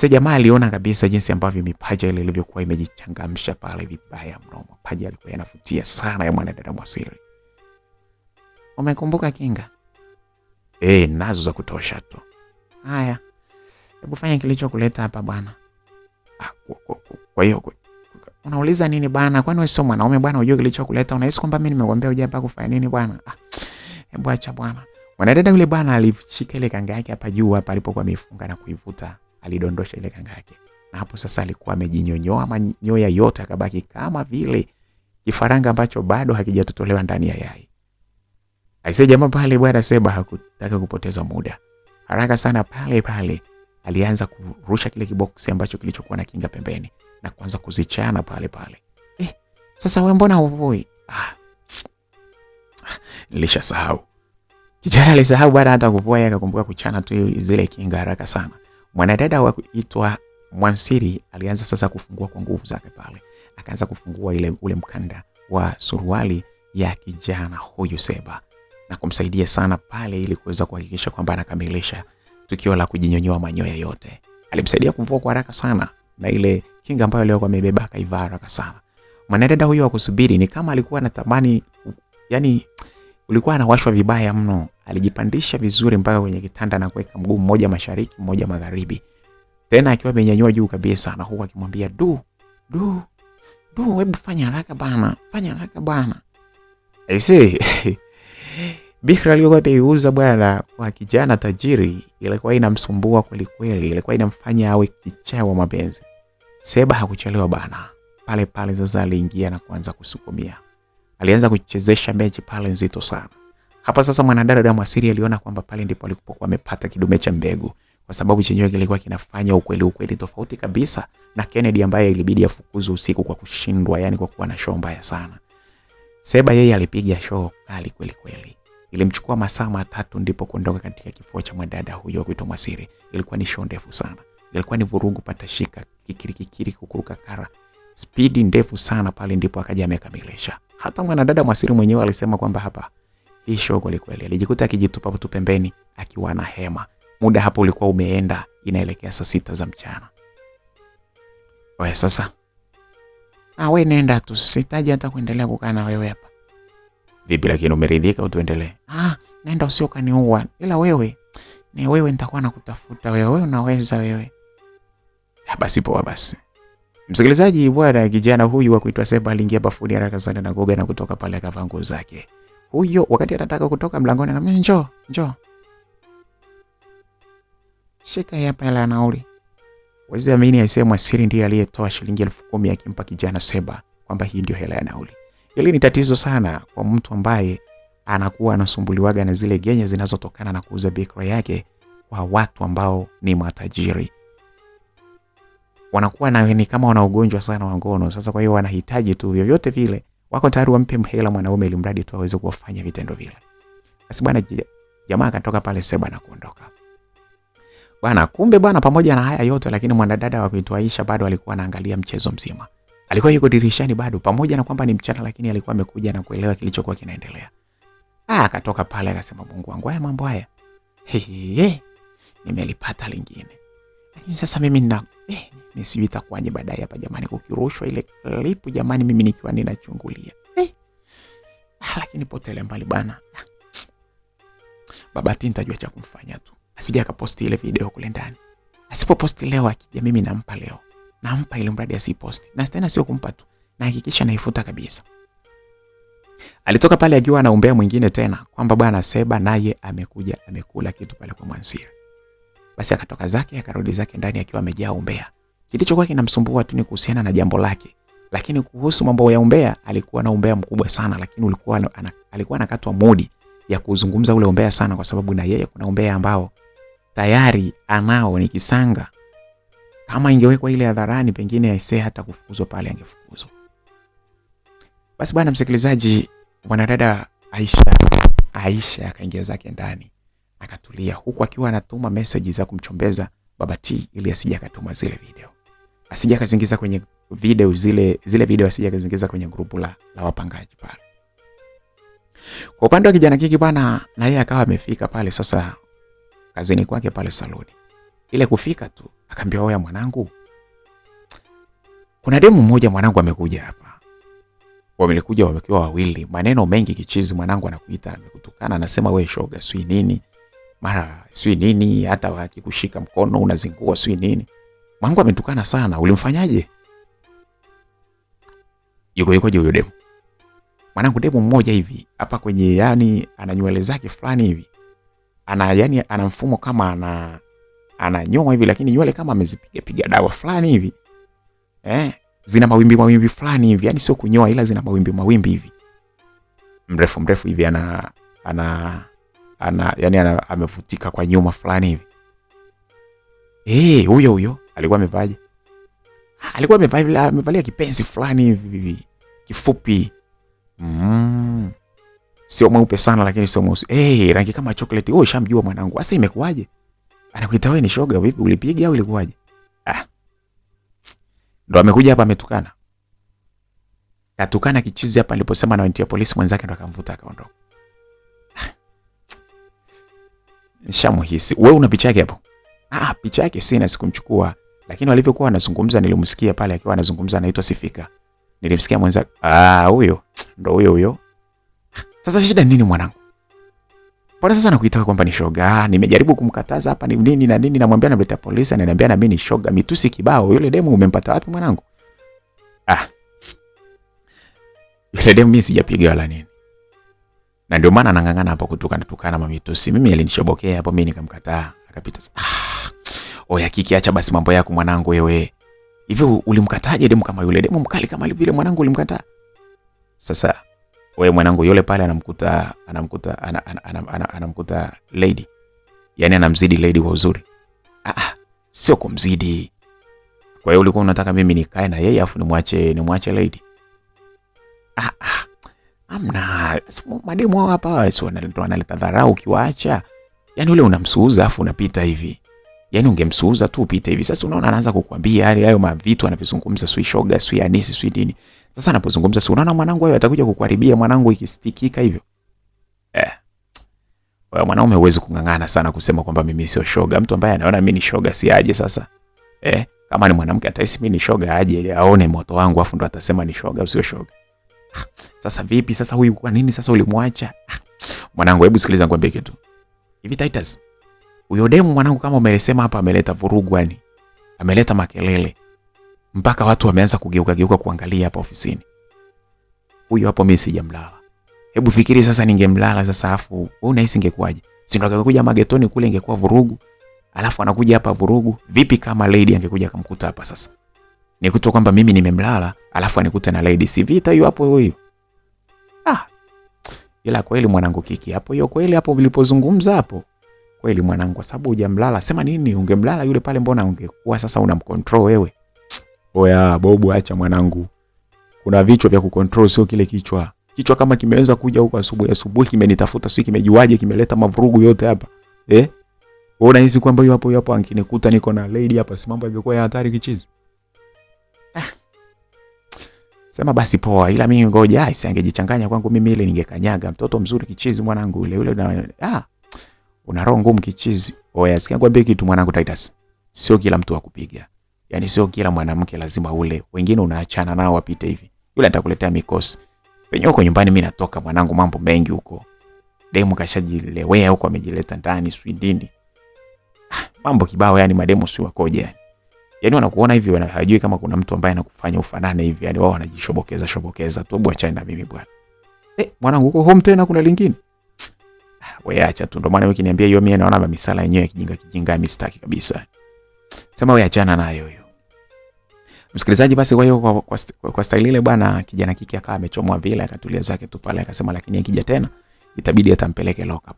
Jamaa aliona kabisa jinsi ambavyo mipaja ile ilivyokuwa imejichangamsha pale vibaya mromo. Paja alikuwa yanafutia sana ya mwanadada Mwasiri. Umekumbuka kinga? Nazo za kutosha tu. Haya, hebu fanya kilichokuleta hapa bwana. Kwa hiyo unauliza nini bwana? Kwani wewe sio mwanaume bwana, unajua kilichokuleta? Unahisi kwamba mimi nimekuambia uje hapa kufanya nini bwana? Hebu acha bwana. Mwanadada yule bwana alishika ile kanga yake hapa juu hapa alipokuwa amefunga na kuivuta, alidondosha ile kanga yake. Na hapo sasa alikuwa amejinyonyoa manyoya yote, akabaki kama vile kifaranga ambacho bado hakijatotolewa ndani ya yai. Aisee, jamaa pale bwana Seba hakutaka kupoteza muda. Haraka sana pale alianza kurusha kile kiboksi ambacho kilichokuwa na kinga pembeni na kuanza kuzichana pale. Sasa wewe mbona huvui? Nilishasahau. Kijana alisahau baada hata kuvua, yeye akakumbuka kuchana tu zile kinga haraka sana. Mwanadada wa kuitwa Mwansiri alianza sasa kufungua kwa nguvu zake pale. Akaanza kufungua ule mkanda wa suruali ya kijana huyu Seba na kumsaidia sana pale ili kuweza kuhakikisha kwamba anakamilisha tukio la kujinyonyoa manyoya yote. Alimsaidia kumvua kwa haraka sana na ile kinga ambayo leo amebeba akaivaa haraka sana. Mwanadada huyo akusubiri ni kama alikuwa anatamani, yani ulikuwa anawashwa vibaya mno. Alijipandisha vizuri mpaka kwenye kitanda na kuweka mguu mmoja mashariki mmoja magharibi. Tena akiwa amenyanyua juu kabisa na huku akimwambia du, hebu fanya haraka bana, fanya haraka bana. Aisee. Bikra aliyokuwa ameiuza bwana kwa kijana tajiri ilikuwa inamsumbua kweli kweli, ilikuwa inamfanya awe kichaa wa mapenzi. Seba hakuchelewa bana. Pale sasa aliingia na kuanza kusukumia. Alianza kuchezesha mechi pale nzito sana. Hapa sasa mwanadada Mwansiri aliona kwamba pale ndipo alipokuwa amepata kidume cha mbegu, kwa sababu chenyewe kilikuwa kinafanya ukweli tofauti kabisa na Kennedy ambaye ilibidi afukuzwe usiku kwa kushindwa, yani kwa kuwa na show mbaya sana. Seba yeye alipiga show kali kweli. Ilimchukua masaa 3 ndipo kuondoka katika kifua cha mwanadada huyo kuitwa Mwansiri. Ilikuwa ni show ndefu sana. Ilikuwa ni vurugu pata shika, kikiri kukuruka kara. Speed ndefu sana pale ndipo akaja amekamilisha. Hata mwanadada Mwansiri mwenyewe alisema kwamba hapa hii show kweli. Alijikuta akijitupa tu pembeni akiwa na hema. Muda hapo ulikuwa umeenda, inaelekea saa 6 za mchana. Wewe sasa, wewe nenda tu, sitaji hata kuendelea kukaa na wewe hapa. Vipi lakini umeridhika utuendelee? Nenda usio kaniua. Ila wewe nitakuwa nakutafuta wewe unaweza wewe. Basi poa basi. Msikilizaji bwana, kijana huyu wa kuitwa Seba aliingia bafuni haraka sana na kuoga na kutoka pale akavaa nguo zake. Huyo wakati anataka kutoka mlangoni akamwambia njoo. Shika hapa hela nauli. Wazee amini aisema Mwansiri ndiye aliyetoa shilingi 10,000 akimpa kijana Seba kwamba hii ndio hela ya nauli. Hili ni tatizo sana kwa mtu ambaye anakuwa anasumbuliwaga na zile genye zinazotokana na kuuza bikra yake kwa watu ambao ni matajiri. Wanakuwa na ni kama wana ugonjwa sana wa ngono. Sasa kwa hiyo wanahitaji tu vyovyote vile wako tayari wampe hela mwanaume ili mradi tu aweze kufanya vitendo vile. Basi bwana jamaa akatoka pale Seba na kuondoka. Bwana kumbe bwana, pamoja na haya yote lakini mwanadada wa kuitwa Aisha bado alikuwa anaangalia mchezo mzima. Alikuwa yuko dirishani bado, pamoja na kwamba ni mchana lakini alikuwa amekuja na kuelewa kilichokuwa kinaendelea. Akatoka pale akasema, Mungu wangu, haya mambo haya. Nimelipata lingine. Lakini sasa mimi mimi sijui itakuwaje baadaye hapa jamani, kukirushwa ile clip jamani, mimi nikiwa ninachungulia. Lakini potele mbali bana. Babati nitajua cha kumfanya tu. Asije akaposti ile video kule ndani. Asipoposti leo akija mimi nampa leo. Nampa ile mradi asiposti. Na tena sio kumpa tu, na hakikisha naifuta kabisa. Alitoka pale akiwa anaombea mwingine tena kwamba bwana Seba naye amekuja amekula kitu pale kwa Mwansiri. Basi akatoka zake akarudi zake ndani akiwa amejaa umbea. Kilichokuwa kinamsumbua tu ni kuhusiana na jambo lake. Lakini kuhusu mambo ya umbea alikuwa na umbea mkubwa sana, lakini alikuwa anakatwa mudi ya kuzungumza ule umbea sana, kwa sababu na yeye kuna umbea ambao tayari anao ni kisanga. Kama ingewekwa ile hadharani pengine aisee hata kufukuzwa pale angefukuzwa. Basi bwana msikilizaji, mwanadada Aisha akaingia zake ndani akatulia, huku akiwa anatuma message za kumchombeza Baba T ili asije akatuma zile video. Asije akazingiza kwenye video zile video, asije akazingiza kwenye grupu la wapangaji pale. Kwa upande wa kijana Kiki bwana, na yeye akawa amefika pale sasa kazini kwake pale saloni. Ile kufika tu akaambia, oya mwanangu, kuna demu mmoja mwanangu amekuja hapa. Wamekuja wakiwa wawili, maneno mengi kichizi, mwanangu anakuita amekutukana, anasema wewe shoga sui nini. mara sui nini, hata wakikushika mkono unazingua sui nini. Mwanangu ametukana sana. Ulimfanyaje? Yukoje huyo demu? Mwanangu demu mmoja hivi hapa kwenye, yani ana nywele zake fulani hivi. Yani ana mfumo kama ananyoa hivi, lakini nywele kama amezipiga dawa fulani hivi. Zina mawimbi fulani hivi, yani sio kunyoa ila zina mawimbi hivi. Mrefu hivi yani amevutika kwa nyuma fulani hivi. Huyo alikuwa amevaje? Alikuwa amevalia kipenzi fulani hivi kifupi. Sio mweupe sana lakini sio mweusi. Rangi kama chocolate. Shamjua mwanangu. Sasa imekuaje? Anakuita wewe ni shoga vipi? Ulipiga au ilikuwaje? Ndo amekuja hapa ametukana. Katukana kichizi hapa aliposema anawatia polisi mwenzake, ndo akamvuta akaondoka. Nishamuhisi. Wewe una picha yake hapo? Picha yake sina, sikumchukua. Lakini walivyokuwa wanazungumza nilimsikia pale akiwa anazungumza, anaitwa Sifika. Nilimsikia mwenzake. Huyo. Ndo huyo. Sasa shida nini mwanangu? Mbona sasa nakuita kwamba ni shoga? Nimejaribu kumkataza hapa ni nini na nini, namwambia namleta polisi, ananiambia na mimi ni shoga. Mitusi kibao. Yule demu umempata wapi mwanangu? Yule demu mimi sijapiga wala nini. Na ndio maana anangangana hapo kutukana mamitusi. Mimi alinishobokea hapo, mimi nikamkataa. Akapita. Oya kiki, acha basi mambo yako mwanangu wewe. Hivi ulimkataje demu kama yule? Demu mkali kama vile mwanangu ulimkataa? Sasa wewe mwanangu yule pale anamkuta lady. Yaani anamzidi lady kwa uzuri. Sio kumzidi. Kwa hiyo ulikuwa unataka mimi nikae na yeye afu nimwache lady? Amna, mademu hao hapa sio analeta dharau ukiwaacha. Yaani ule unamsuuza afu unapita hivi. Yaani ungemsuuza tu upite hivi. Sasa unaona anaanza kukuambia hayo mavitu anavizungumza, sui shoga, sui anisi, sui dini. Sasa anapozungumza si unaona mwanangu wewe atakuja kukuharibia mwanangu ikistikika hivyo. Wewe mwanaume huwezi kungangana sana kusema kwamba mimi sio shoga. Mtu ambaye anaona mimi ni shoga si aje sasa? Kama ni mwanamke atahisi mimi ni shoga aje aone moto wangu afu ndo atasema ni shoga au sio shoga. Sasa vipi sasa huyu kwa nini sasa ulimwacha? Mwanangu hebu sikiliza nikwambie kitu. Hivi Titus, huyo demu mwanangu kama umeelesema hapa ameleta vurugu yani. Ameleta makelele. Mpaka watu wameanza kugeuka kuangalia hapa ofisini. Huyo hapo mimi sijamlala. Hebu fikiri sasa ningemlala sasa afu wewe unahisi ingekuwaje? Si ndo angekuja magetoni kule ingekuwa vurugu. Alafu anakuja hapa vurugu. Vipi kama lady angekuja akamkuta hapa sasa? Nikuto kwamba mimi nimemlala alafu anikuta na lady, si vita hiyo hapo huyo. Ila kweli mwanangu kiki hapo, hiyo kweli hapo ulipozungumza hapo. Kweli mwanangu, kwa sababu hujamlala. Sema nini ungemlala yule pale, mbona ungekuwa sasa unamcontrol wewe? Oya bobu, acha mwanangu. Kuna vichwa vya kucontrol, sio kile kichwa. Kichwa kama kimeweza kuja huko asubuhi kimenitafuta, sio kimejuaje kimeleta mavurugu yote hapa. Wewe unahisi kwamba hiyo hapo anginikuta niko na lady hapa, si mambo yangekuwa ya hatari kichizi? Sema basi poa, ila mimi ngoja isangejichanganya kwangu mimi ile ningekanyaga. Mtoto mzuri kichizi mwanangu ule na una roho ngumu kichizi. Oya sikia ngwambie kitu mwanangu Titus. Sio kila mtu akupiga. Yaani sio kila mwanamke lazima ule. Wengine unaachana nao wapite hivi. Yule atakuletea mikosi. Penye huko nyumbani mimi natoka mwanangu, mambo mengi huko. Demu kashajilewea huko, amejileta ndani swidini. Mambo kibao yani, mademu si wakoje yani. Yaani wanakuona hivi hawajui kama kuna mtu ambaye anakufanya ufanane hivi. Yaani wao wanajishobokeza tu. Hebu achana na mimi bwana. Mwanangu uko home tena kuna lingine? Wewe acha tu, ndo maana wewe kiniambia hiyo mimi naona misala yenyewe kijinga mistaki kabisa. Sema wewe achana nayo hiyo. Msikilizaji, basi kwa hiyo kwa style ile bwana, kijana kiki akawa amechomwa vile, akatulia zake tu pale, akasema lakini akija tena itabidi atampeleke lock up.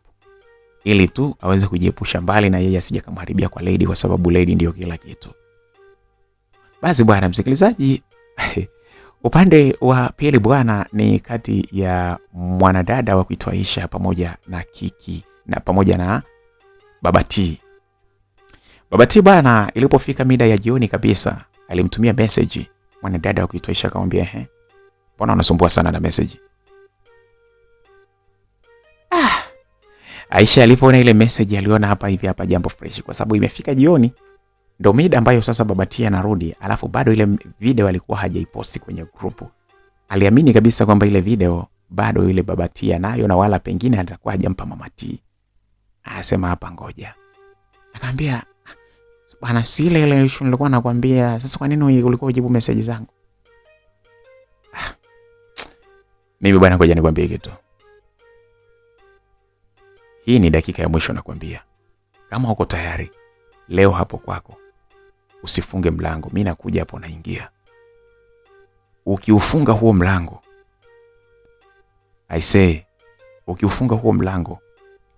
Ili tu aweze kujiepusha mbali na yeye asije kumharibia kwa lady, kwa sababu lady ndio kila kitu. Basi bwana msikilizaji, upande wa pili bwana ni kati ya mwanadada wa kuitwa Aisha pamoja na Kiki na pamoja na Baba T. Baba T bwana, ilipofika mida ya jioni kabisa, alimtumia message mwanadada wa kuitwa Aisha, akamwambia mbona unasumbua sana na message? Aisha alipoona ile message aliona hapa jambo fresh, kwa sababu imefika jioni. Ndio mida ambayo sasa Baba T anarudi, alafu bado ile video alikuwa hajaiposti kwenye grupu. Aliamini kabisa kwamba ile video bado ile Baba T anayo na wala pengine atakuwa hajampa Mama T. Akasema hapa ngoja. Akamwambia bwana, si ile issue nilikuwa nakwambia, sasa kwa nini ulikuwa ujibu message zangu? Mimi bwana, ngoja nikwambie kitu. Hii ni dakika ya mwisho nakwambia. Kama uko tayari, leo hapo kwako usifunge mlango, mimi nakuja hapo naingia. Ukiufunga huo mlango, I say, ukiufunga huo mlango,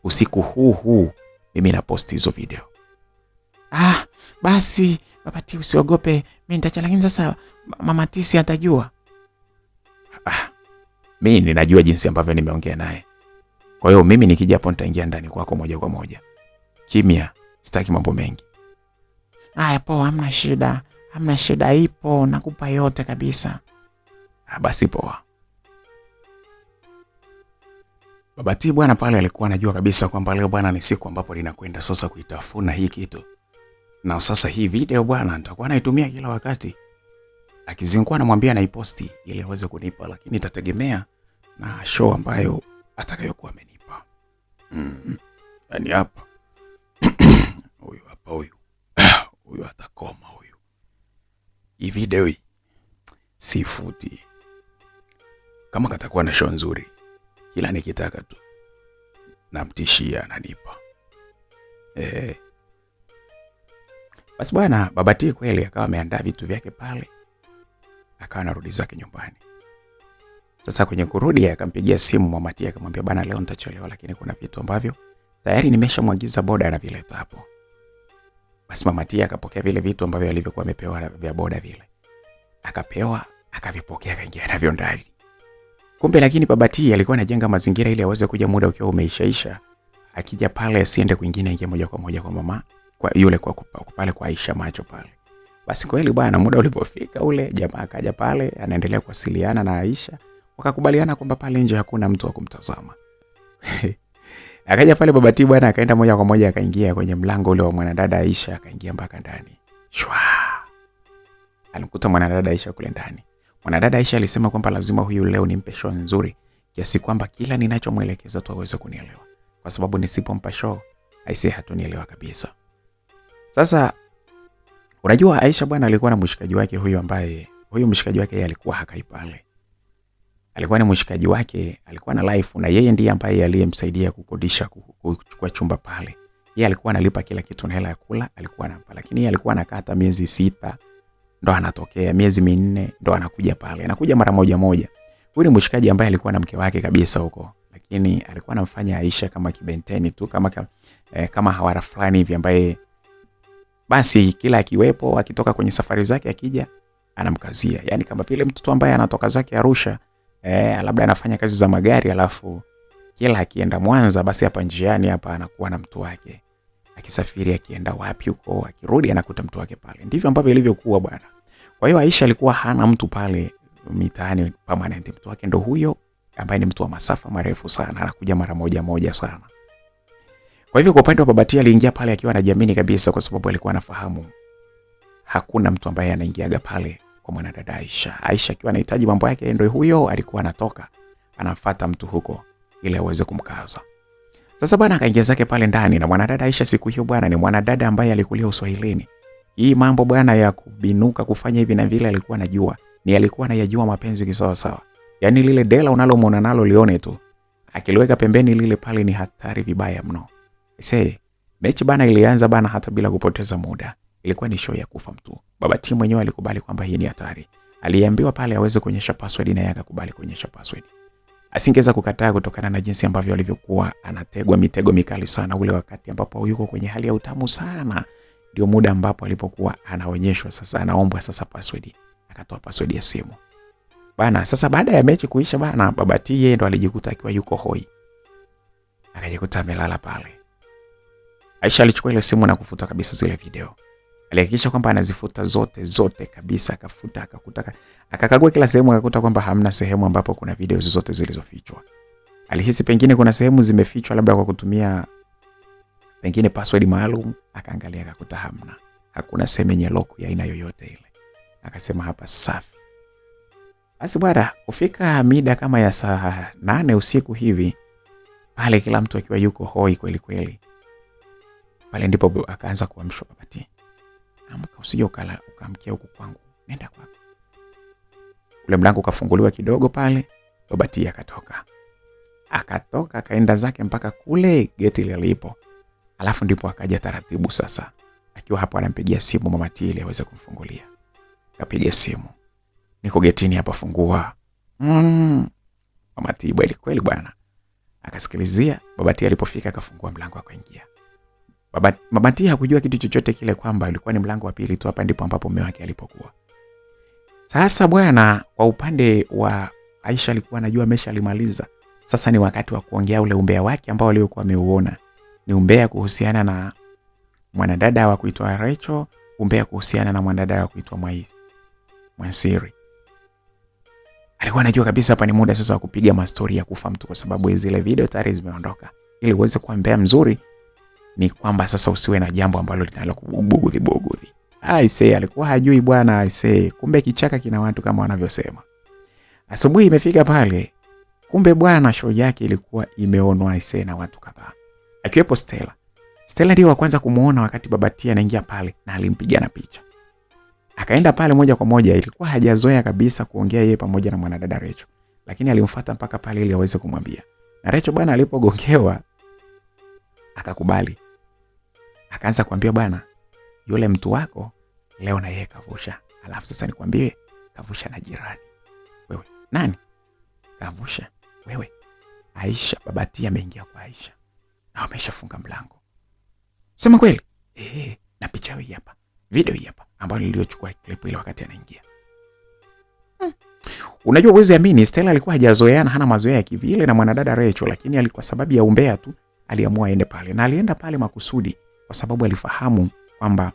usiku huu mimi na post hizo video. Basi Baba T usiogope, mimi nitaacha, lakini sasa Mama Tisi atajua. Mimi ninajua jinsi ambavyo nimeongea naye. Kwa hiyo mimi nikija hapo nitaingia ndani kwako moja kwa moja. Kimya, sitaki mambo mengi. Haya poa, hamna shida. Hamna shida, ipo, nakupa yote kabisa. Basi poa. Baba T bwana pale alikuwa anajua kabisa kwamba leo bwana ni siku ambapo linakwenda sasa kuitafuna hii kitu. Na sasa hii video bwana nitakuwa naitumia kila wakati. Akizingua namwambia naiposti ili aweze kunipa, lakini itategemea na show ambayo atakayokuwa amenipa. Yaani hapa. Huyu hapa huyu. Huyu atakoma huyu. Hii video hii sifuti. Kama katakuwa na show nzuri, kila nikitaka tu namtishia ananipa. Basi bwana Baba T kweli akawa ameandaa vitu vyake pale. Akawa anarudi zake nyumbani. Sasa kwenye kurudi akampigia simu Mama T akamwambia bana, leo nitachelewa, lakini kuna vitu ambavyo tayari nimeshamwagiza boda anavileta hapo. Basi Mama T akapokea vile vitu ambavyo alivyokuwa amepewa vya boda vile. Akapewa, akavipokea, akaingia navyo ndani. Kumbe lakini Baba T alikuwa anajenga mazingira ili aweze kuja muda ukiwa umeishaisha. Akija pale asiende kwingine, ingia moja kwa moja kwa mama, kwa yule kwa pale kwa Aisha macho pale. Basi kweli bwana, muda ulipofika ule jamaa akaja pale, anaendelea kuwasiliana na Aisha. Wakakubaliana kwamba pale nje hakuna mtu wa kumtazama. Akaja pale Baba T bwana, akaenda moja kwa moja akaingia kwenye mlango ule wa mwanadada Aisha, akaingia mpaka ndani. Shwa. Alimkuta mwanadada Aisha kule ndani. Mwanadada Aisha alisema kwamba lazima huyu leo nimpe show nzuri, kiasi kwamba kila ninachomwelekeza tu aweze kunielewa. Kwa sababu nisipompa show, Aisha hatunielewa kabisa. Sasa unajua Aisha bwana alikuwa na mshikaji wake huyu, ambaye huyu mshikaji wake yeye alikuwa hakai pale. Alikuwa ni mshikaji wake, alikuwa na life, na yeye ndiye ambaye aliyemsaidia kukodisha kuchukua chumba pale. Yeye alikuwa analipa kila kitu na hela ya kula alikuwa anapa, lakini yeye alikuwa anakata miezi 6 ndo anatokea, miezi 4 ndo anakuja pale. Anakuja mara moja. Huyu ni mshikaji ambaye alikuwa na mke wake kabisa huko, lakini alikuwa anamfanya Aisha kama kibenteni tu, kama hawara fulani hivi, ambaye basi kila akiwepo akitoka kwenye safari zake akija anamkazia. Yaani kama vile mtoto ambaye anatoka zake Arusha, labda anafanya kazi za magari, alafu kila akienda Mwanza basi hapa njiani hapa anakuwa na mtu wake. Akisafiri akienda wapi huko, akirudi anakuta mtu wake pale. Ndivyo ambavyo ilivyokuwa bwana. Kwa hiyo Aisha alikuwa hana mtu pale mitaani permanent. Mtu wake ndo huyo ambaye ni mtu wa masafa marefu sana, anakuja mara moja sana. Kwa hivyo kwa upande wa Baba T aliingia pale akiwa anajiamini kabisa, kwa sababu alikuwa anafahamu hakuna mtu ambaye anaingiaga pale kwa mwanadada Aisha. Aisha akiwa anahitaji mambo yake ndio huyo alikuwa anatoka, anafuata mtu huko ili aweze kumkaza. Sasa bwana akaingia zake pale ndani, na mwanadada Aisha siku hiyo bwana ni mwanadada ambaye alikulia Uswahilini. Hii mambo bwana ya kubinuka kufanya hivi na vile alikuwa anajua. Ni alikuwa anayajua mapenzi kisawa sawa. Yaani lile dela unalomwona nalo lione tu. Akiliweka pembeni lile pale ni hatari vibaya mno. Mechi bana ilianza bana hata bila kupoteza muda. Ilikuwa ni show ya kufa mtu. Baba T mwenyewe alikubali kwamba hii ni hatari. Aliambiwa pale aweze kuonyesha password na yeye akakubali kuonyesha password. Asingeweza kukataa kutokana na jinsi ambavyo alivyokuwa anategwa mitego mikali sana ule wakati ambapo yuko kwenye hali ya utamu sana. Ndio muda ambapo alipokuwa anaonyeshwa sasa, anaombwa sasa password. Akatoa password ya simu. Bana sasa baada ya mechi kuisha bana, Baba T yeye ndo alijikuta akiwa yuko hoi. Akajikuta amelala pale. Aisha alichukua ile simu na kufuta kabisa zile video. Alihakikisha kwamba anazifuta zote kabisa, akafuta, akakagua kila sehemu, akakuta kwamba hamna sehemu ambapo kuna video zozote zilizofichwa. Alihisi pengine kuna sehemu zimefichwa labda kwa kutumia pengine password maalum, akaangalia akakuta hamna. Hakuna sehemu yenye lock ya aina yoyote ile. Akasema hapa safi. Basi bwana, kufika mida kama ya saa 8 usiku hivi, pale kila mtu akiwa yuko hoi kweli kweli. Pale ndipo akaanza kuamshwa Baba T. Amka, usije ukaamkia huku kwangu. Nenda kwako. Ule mlango ukafunguliwa kidogo pale, Baba T akatoka. Akatoka akaenda zake mpaka kule geti lilipo. Alafu ndipo akaja taratibu sasa. Akiwa hapo anampigia simu Mama T ili aweze kumfungulia. Kapiga simu. Niko getini hapa, fungua. Mama T kweli bwana. Akasikilizia. Baba T alipofika akafungua mlango akaingia. Mama T hakujua kitu chochote kile kwamba ilikuwa ni mlango wa pili tu, hapa ndipo ambapo mume wake alipokuwa. Sasa bwana, kwa upande wa Aisha alikuwa anajua ameshalimaliza. Sasa ni wakati wa kuongea ule umbea wake ambao aliokuwa ameuona. Ni umbea kuhusiana na mwanadada wa kuitwa Rachel, umbea kuhusiana na mwanadada wa kuitwa Mwansiri. Alikuwa anajua kabisa hapa ni muda sasa wa kupiga mastori ya kufa mtu, kwa sababu zile video tayari zimeondoka. Ili uweze kuwa mbea mzuri ni kwamba sasa usiwe na jambo ambalo linalokubugudhi. Aisee, alikuwa hajui bwana. Aisee, kumbe kichaka kina watu kama wanavyosema. Asubuhi imefika pale, kumbe bwana show yake ilikuwa imeonwa aisee na watu kadhaa. Akiwepo Stella. Stella ndiye wa kwanza kumuona wakati Baba T anaingia pale na alimpiga na picha. Akaenda pale moja kwa moja, ilikuwa hajazoea kabisa kuongea yeye pamoja na mwanadada Rachel. Lakini alimfuata mpaka pale ili aweze kumwambia. Na Rachel bwana alipogongewa akakubali. Akaanza kuambia bwana, yule mtu wako leo na yeye kavusha. Alafu sasa nikwambie, kavusha na jirani. Wewe nani? Kavusha wewe. Aisha. Baba T ameingia kwa Aisha na ameshafunga mlango. Sema kweli? Na picha hii hapa, video hii hapa ambayo niliochukua clip ile wakati anaingia. Unajua uweze amini, Stella alikuwa hajazoeana, hana mazoea ya kivile na mwanadada Rachel, lakini alikuwa sababu ya umbea tu aliamua aende pale. Na alienda pale makusudi kwa sababu alifahamu kwamba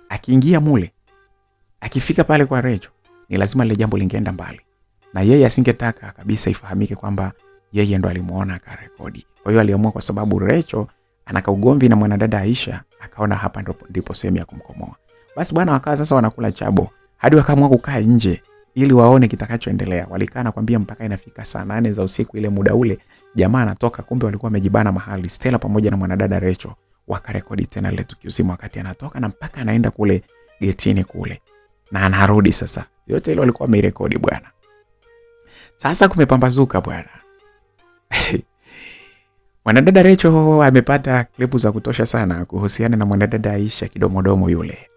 akiingia mule, akifika pale kwa Rachel, ni lazima ile jambo lingeenda mbali. Na yeye asingetaka kabisa ifahamike kwamba yeye ndo alimuona akarekodi. Kwa hiyo aliamua, kwa sababu Rachel anaka ugomvi na mwanadada Aisha, akaona hapa ndipo sehemu ya kumkomoa. Basi bwana wakawa sasa wanakula chabo hadi wakaamua kukaa nje ili waone kitakachoendelea. Walikaa na kwambia mpaka inafika saa 8 za usiku, ile muda ule jamaa anatoka, kumbe walikuwa wamejibana mahali. Stella pamoja na mwanadada Rachel wakarekodi tena ile tukio zima wakati anatoka na mpaka anaenda kule getini kule na anarudi sasa. Yote ile walikuwa wamerekodi bwana. Sasa kumepambazuka bwana. Mwanadada Rachel amepata klipu za kutosha sana kuhusiana na mwanadada Aisha kidomodomo yule.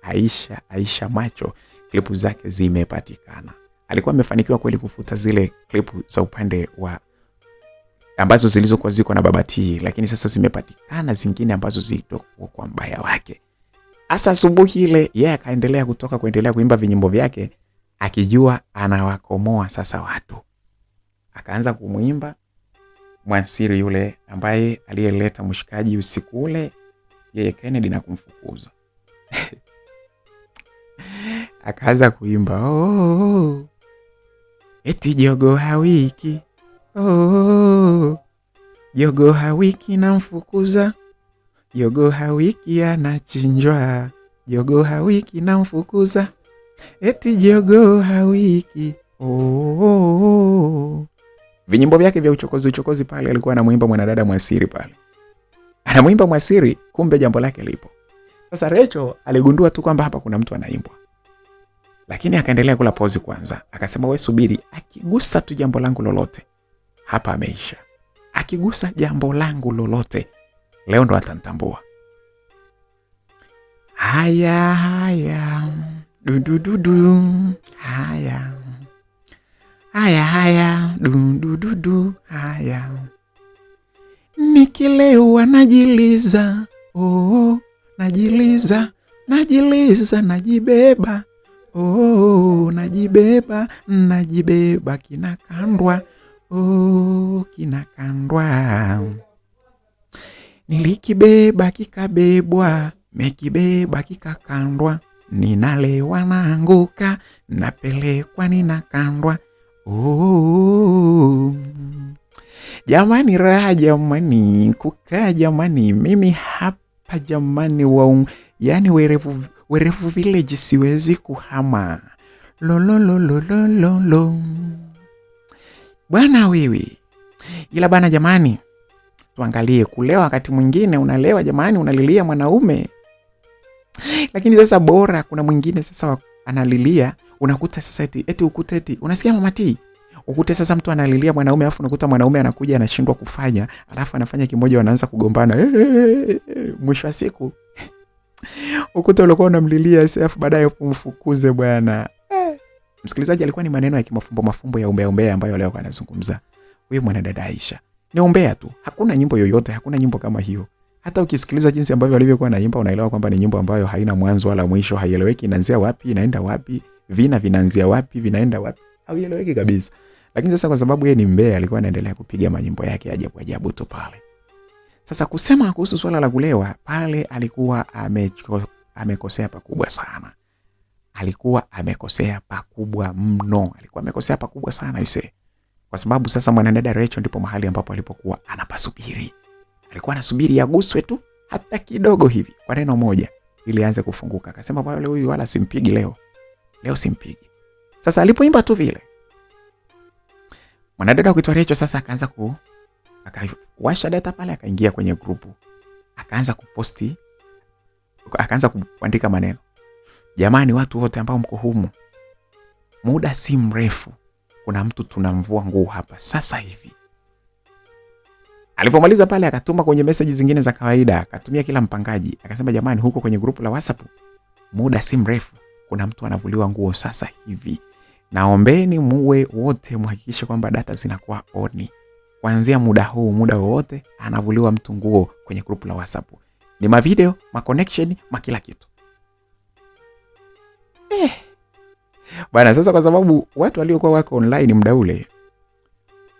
Aisha macho, klipu zake zimepatikana. Alikuwa amefanikiwa kweli kufuta zile klipu za upande wa ambazo zilizokuwa ziko na Baba T, lakini sasa zimepatikana zingine ambazo zilitoka kwa mbaya wake. Asa asubuhi ile yeye akaendelea kuendelea kuimba vinyimbo vyake akijua anawakomoa sasa watu. Akaanza kumuimba Mwansiri yule ambaye aliyeleta mshikaji usiku ule, yeye Kennedy, na kumfukuza. Akaanza kuimba eti jogo hawiki, jogo hawiki na mfukuza, jogo hawiki anachinjwa, jogo hawiki na mfukuza, eti jogo hawiki. Vinyimbo vyake vya uchokozi pale alikuwa anamuimba mwanadada Mwansiri pale. Anamuimba Mwansiri, kumbe jambo lake lipo. Sasa Rachel aligundua tu kwamba hapa kuna mtu anaimbwa. Lakini akaendelea kula pause kwanza. Akasema wewe subiri, akigusa tu jambo langu lolote, hapa ameisha. Akigusa jambo langu lolote, leo ndo atanitambua. Haya. Du. Haya. Du. Haya. Nikilewa najiliza. Najiliza, najibeba. Najibeba kinakandwa. Kinakandwa. Nilikibeba kikabebwa, mekibeba kikakandwa. Ninalewa naanguka, napelekwa ninakandwa. Jamani raha jamani, kukaa jamani, mimi hapa jamani yani Werevu Village siwezi kuhama. Lo. Bwana wewe. Ila bana jamani, tuangalie kulewa. Wakati mwingine unalewa jamani, unalilia mwanaume. Lakini sasa bora kuna mwingine sasa analilia, unakuta sasa eti unasikia Mama T, ukute sasa mtu analilia mwanaume, alafu unakuta mwanaume anakuja anashindwa kufanya, alafu anafanya kimoja, wanaanza kugombana. Mwisho wa siku ukuta ulikuwa unamlilia alafu baadaye umfukuze bwana. Msikilizaji, alikuwa ni maneno ya mafumbo ya umbea ambayo leo anazungumza huyu mwanadada Aisha. Ni umbea tu, hakuna nyimbo yoyote, hakuna nyimbo kama hiyo. Hata ukisikiliza jinsi ambavyo alivyokuwa anaimba, unaelewa kwamba ni nyimbo ambayo haina mwanzo wala mwisho, haieleweki inaanzia wapi, inaenda wapi, vinaanzia wapi, vinaenda wapi, haieleweki kabisa. Lakini sasa kwa sababu yeye ni mbea, alikuwa anaendelea kupiga manyimbo yake ajabu tu pale. Sasa kusema kuhusu swala la kulewa, pale alikuwa amekosea pakubwa sana. Alikuwa amekosea pakubwa mno. Alikuwa amekosea pakubwa sana ise. Kwa sababu sasa mwanadada Rachel ndipo mahali ambapo alipokuwa anapasubiri. Alikuwa anasubiri aguswe tu hata kidogo hivi kwa neno moja ili aanze kufunguka. Akasema bwana, huyu wala simpigi leo. Leo simpigi. Sasa alipoimba tu vile, mwanadada kuitwa Rachel sasa akaanza akawasha data pale, akaingia kwenye grupu. Akaanza kuposti, akaanza kuandika maneno. Jamani, watu wote ambao mko humu, muda si mrefu kuna mtu tunamvua nguo hapa sasa hivi. Alipomaliza pale akatuma kwenye message zingine za kawaida, akatumia kila mpangaji. Akasema jamani, huko kwenye grupu la WhatsApp, muda si mrefu kuna mtu anavuliwa nguo sasa hivi. Naombeni muwe wote muhakikishe kwamba data zinakuwa on. Kuanzia muda huu, muda wote anavuliwa mtu nguo kwenye grupu la WhatsApp. Ni mavideo, connection, kila kitu. Bwana, sasa kwa sababu watu waliokuwa wako online muda ule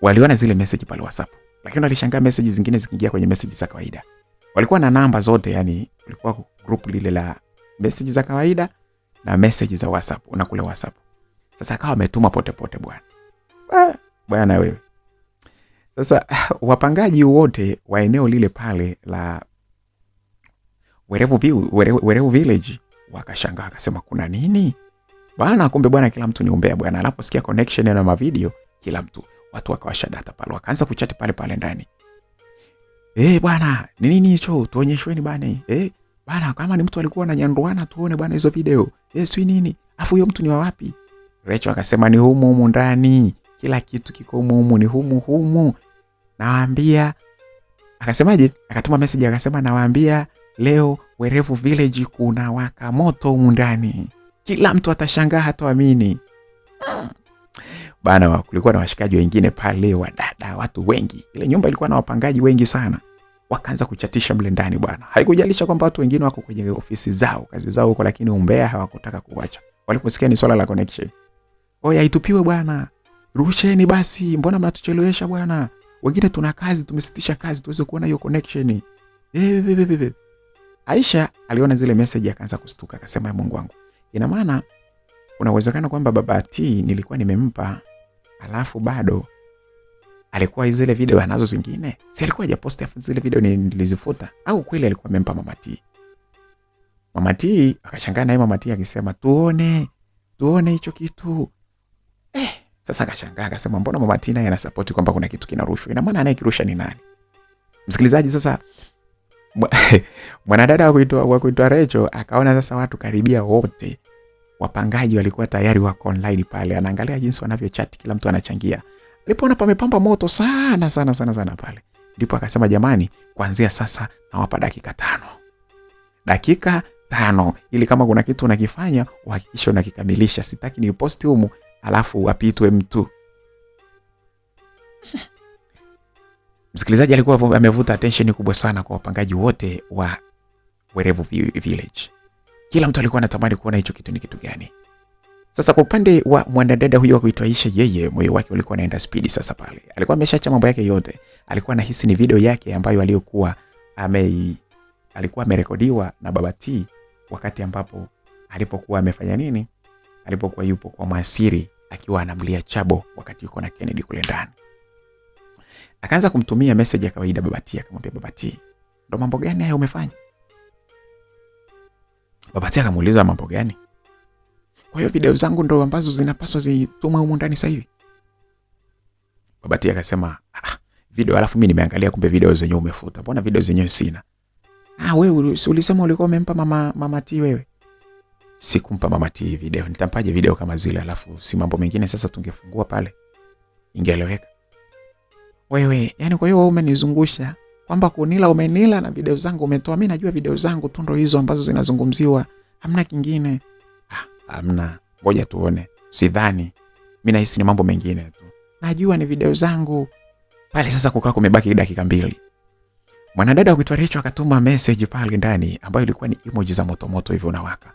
waliona zile message pale WhatsApp, lakini walishangaa message zingine zikiingia kwenye message za kawaida. Walikuwa na namba zote, yani walikuwa group lile la message za kawaida na message za WhatsApp, unakule WhatsApp. Sasa akawa ametuma pote bwana. Bwana wewe. Sasa wapangaji wote wa eneo lile pale la Werevu Village wakashangaa, akasema kuna nini? Bwana, kumbe bwana kila mtu ni umbea bwana. Anaposikia connection na mavideo, kila mtu, watu wakawasha data pale, wakaanza kuchat pale ndani. Bwana, ni nini hicho? Tuonyeshweni bwana. Bwana, kama ni mtu alikuwa ananyanduana tuone bwana hizo video. Si nini? Afu huyo mtu ni wa wapi? Rachel akasema ni humu ndani. Kila kitu kiko humu, ni humu. Nawaambia. Akasemaje? Akatuma message akasema nawaambia leo Werevu Village kuna waka moto humu ndani. Kila mtu atashangaa hataamini. Bana, kulikuwa na washikaji wengine pale, wadada, watu wengi. Ile nyumba ilikuwa na wapangaji wengi sana. Wakaanza kuchatisha mle ndani bwana. Haikujalisha kwamba watu wengine wako kwenye ofisi zao, kazi zao huko, lakini umbea hawakutaka kuacha. Waliposikia ni swala la connection. Oya, itupiwe bwana. Rusheni basi, mbona mnatuchelewesha bwana? Wengine tuna kazi, tumesitisha kazi tuweze kuona hiyo connection. Aisha aliona zile message akaanza kustuka, akasema Mungu wangu. Ina maana kuna uwezekano kwamba baba T nilikuwa nimempa, alafu bado alikuwa zile video anazo zingine. Si alikuwa hajapost zile video nilizifuta, au kweli alikuwa amempa Mama T? Mama T akashangaa, naye Mama T akisema tuone hicho kitu. Sasa akashangaa akasema mbona Mama T naye anasupport kwamba kuna kitu kinarushwa? Ina maana anayekirusha ni nani? Msikilizaji, sasa mwanadada wa kuitwa Rachel akaona sasa watu karibia wote wapangaji walikuwa tayari wako online pale, anaangalia jinsi wanavyochat, kila mtu anachangia. Alipoona pamepamba moto sana pale, ndipo akasema jamani, kuanzia sasa nawapa dakika 5. Dakika 5 ili kama kuna kitu unakifanya uhakikishe unakikamilisha. Sitaki ni post humu alafu wapitwe mtu. Msikilizaji, alikuwa amevuta attention kubwa sana kwa wapangaji wote wa Werevu Village. Kila mtu alikuwa anatamani kuona hicho kitu ni kitu gani. Sasa kwa upande wa mwanadada huyo kuitwa Aisha, yeye moyo wake ulikuwa unaenda speed sasa pale. Alikuwa ameshaacha mambo yake yote. Alikuwa anahisi ni video yake ambayo alikuwa amerekodiwa na baba T wakati ambapo alipokuwa amefanya nini? Alipokuwa yupo kwa Masiri akiwa anamlia Chabo wakati yuko na Kennedy kule ndani. Akaanza kumtumia message ya kawaida baba T, akamwambia baba T, ndo mambo gani haya umefanya? Baba T akamuuliza mambo gani? Kwa hiyo video zangu ndo ambazo zinapaswa zitumwe humu ndani sasa hivi? Baba T akasema video, alafu mimi nimeangalia kumbe video zenyewe umefuta. Mbona video zenyewe sina? Wewe ulisema ulikuwa umempa mama T wewe. Sikumpa mama T video. Nitampaje video kama zile, alafu si mambo mengine sasa tungefungua pale. Ingeeleweka. Wewe, yani kwa hiyo wewe umenizungusha kwamba kunila umenila na video zangu umetoa. Mimi najua video zangu tu ndo hizo ambazo zinazungumziwa. Hamna kingine. Hamna. Ngoja tuone. Sidhani. Mimi nahisi ni mambo mengine tu. Najua ni video zangu. Pale sasa kukaa kumebaki dakika 2. Mwanadada wa kuitwa Rachel akatuma message pale ndani ambayo ilikuwa ni emoji za moto hivyo unawaka.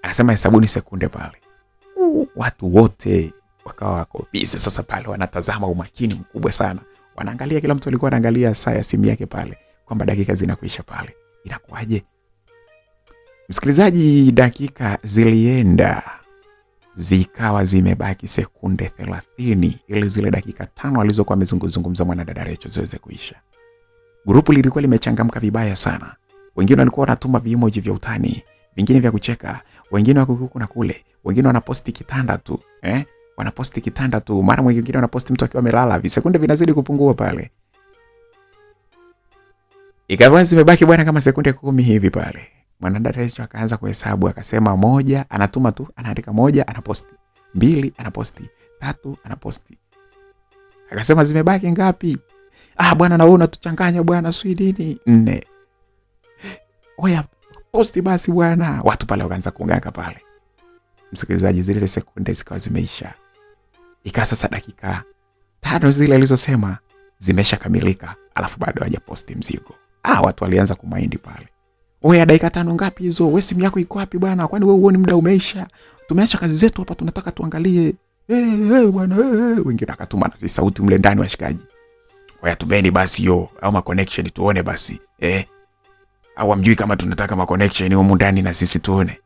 Akasema hesabuni sekunde pale. Watu wote wakawa wako busy sasa pale wanatazama umakini mkubwa sana. Wanaangalia, kila mtu alikuwa anaangalia saa ya simu yake pale kwamba dakika zinakuisha pale. Inakuaje? Msikilizaji, dakika zilienda. Zikawa zimebaki sekunde 30 ili zile dakika 5 alizokuwa amezungumza mwanadada Rachel ziweze kuisha. Grupu lilikuwa limechangamka vibaya sana. Wengine walikuwa wanatuma viemoji vya utani, vingine vya kucheka, wengine wako huku na kule, wengine wanaposti kitanda tu, wanaposti kitanda tu, mara mwingine wanaposti mtu akiwa amelala, visekunde vinazidi kupungua pale. Ikawa zimebaki bwana kama sekunde 10 hivi pale. Mwanadada Rachel akaanza kuhesabu, akasema 1 anatuma tu, anaandika 1 anaposti, 2 anaposti, 3 anaposti. Akasema zimebaki ngapi? Bwana na wewe unatuchanganya bwana, sui nini? 4. Oya posti basi bwana. Watu pale wakaanza kunganga pale. Msikilizaji, zile sekunde zikawa zimeisha. Ikawa sasa dakika 5 zile alizosema zimeshakamilika, alafu bado hajaposti mzigo. Watu walianza kumaindi pale. Oya dakika 5 ngapi hizo? Wewe simu yako iko wapi bwana? Kwani wewe uone muda umeisha? Tumeacha kazi zetu hapa, tunataka tuangalie. Bwana wengine akatuma na sauti mle ndani washikaji. Oya tumeni basi au ma connection tuone basi. Au amjui kama tunataka ma connection huko ndani na sisi tuone.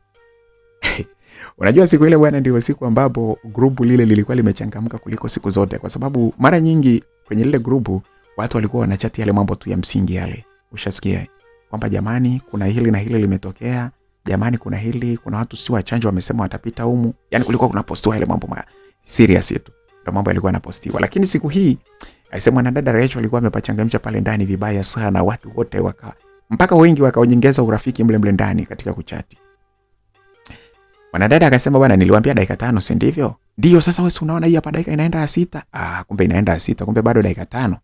Unajua siku ile bwana ndio siku ambapo grupu lile lilikuwa limechangamka kuliko siku zote, kwa sababu mara nyingi kwenye lile grupu watu walikuwa wanachati yale mambo tu ya msingi yale. Ushasikia kwamba jamani kuna hili na hili limetokea, jamani kuna hili, kuna watu si wachanja wamesema watapita humu. Yaani kulikuwa kuna postiwa yale mambo serious tu. Ndio mambo yalikuwa yanapostiwa. Lakini siku hii aisema na dada Rachel alikuwa amepachangamsha pale ndani vibaya sana, watu wote mpaka wengi wakaonyongeza urafiki mle ndani katika kuchati. Mwanadada akasema bwana niliwaambia dakika 5 si ndivyo? Ndio sasa wewe unaona hii hapa dakika inaenda ya 6. Kumbe inaenda ya 6, kumbe bado dakika 5.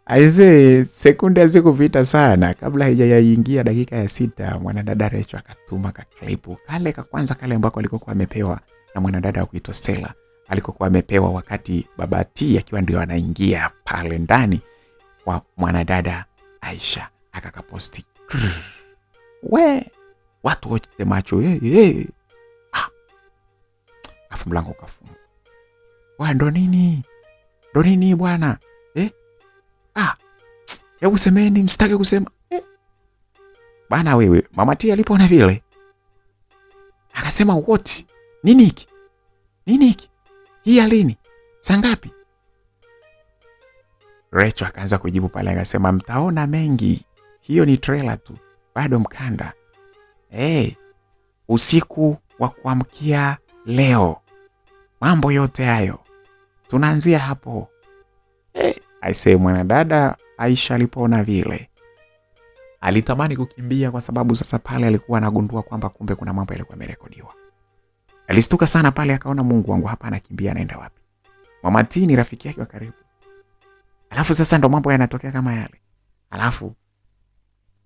Aise sekunde zikupita sana kabla haijaingia dakika ya 6. Mwanadada Rachel akatuma klipu kale kwanza kale ambako alikokuwa amepewa na mwanadada kuitwa Stella. Alikokuwa amepewa wakati baba T akiwa ndio anaingia pale ndani kwa mwanadada Aisha. Akakaposti. Watu wote macho. Afu mlango ukafungwa. Ndo nini? Ndo nini bwana? Hebu semeni, msitake kusema. Bana wewe, mama T alipoona vile akasema what? Nini hiki? Nini hiki? Hii alini? Saa ngapi? Rachel akaanza kujibu pale akasema mtaona mengi. Hiyo ni trailer tu. Bado mkanda. Usiku wa kuamkia leo. Mambo yote hayo. Tunaanzia hapo. Aisee mwanadada Aisha alipoona vile alitamani kukimbia, kwa sababu sasa pale alikuwa anagundua kwamba kumbe kuna mambo yalikuwa yamerekodiwa. Alistuka sana pale akaona Mungu wangu, hapa anakimbia anaenda wapi? Mama T ni rafiki yake wa karibu. Alafu sasa ndo mambo yanatokea kama yale. Alafu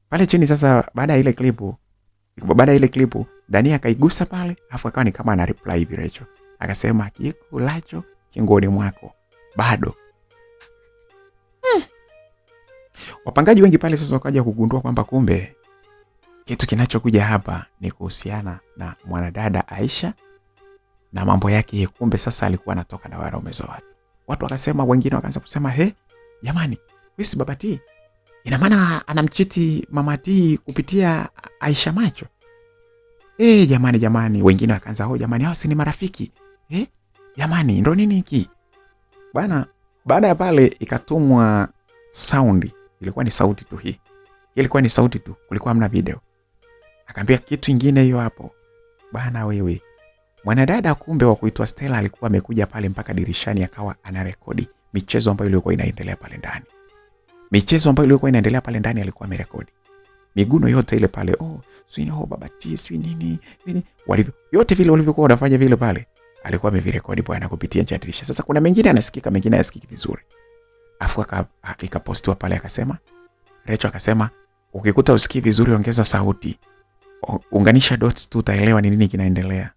pale chini sasa baada ya ile klipu Dani akaigusa pale, alafu akawa ni kama ana reply hivi Rachel. Akasema kikulacho kingoni mwako bado. Wapangaji wengi pale sasa wakaja kugundua kwamba kumbe kitu kinachokuja hapa ni kuhusiana na mwanadada Aisha na mambo yake. Kumbe sasa alikuwa anatoka na wanaume za watu. Watu wakasema, wengine wakaanza kusema jamani, huyu si baba T? Ina maana anamchiti mama T kupitia Aisha macho. Jamani. Wengine wakaanza jamani, hao si ni marafiki? Jamani, ndo nini hiki? Bana, baada ya pale ikatumwa sound. Ilikuwa ni sauti tu hii. Ilikuwa ni sauti tu. Kulikuwa hamna video. Akaambia kitu kingine hiyo hapo. Bana wewe. Mwanadada kumbe wa kuitwa Stella alikuwa amekuja pale mpaka dirishani akawa anarekodi michezo ambayo ilikuwa inaendelea pale ndani. Michezo ambayo ilikuwa inaendelea pale ndani alikuwa amerekodi. Miguno yote ile pale, baba T, nini. Walivyo yote vile walivyokuwa wanafanya vile pale, alikuwa amevirekodi bwana kupitia nje ya dirisha. Sasa kuna mengine anasikika, mengine hayasikiki vizuri. Afu ikapostiwa pale akasema, Rachel akasema, ukikuta usikii vizuri ongeza sauti. Unganisha dots tu utaelewa ni nini kinaendelea.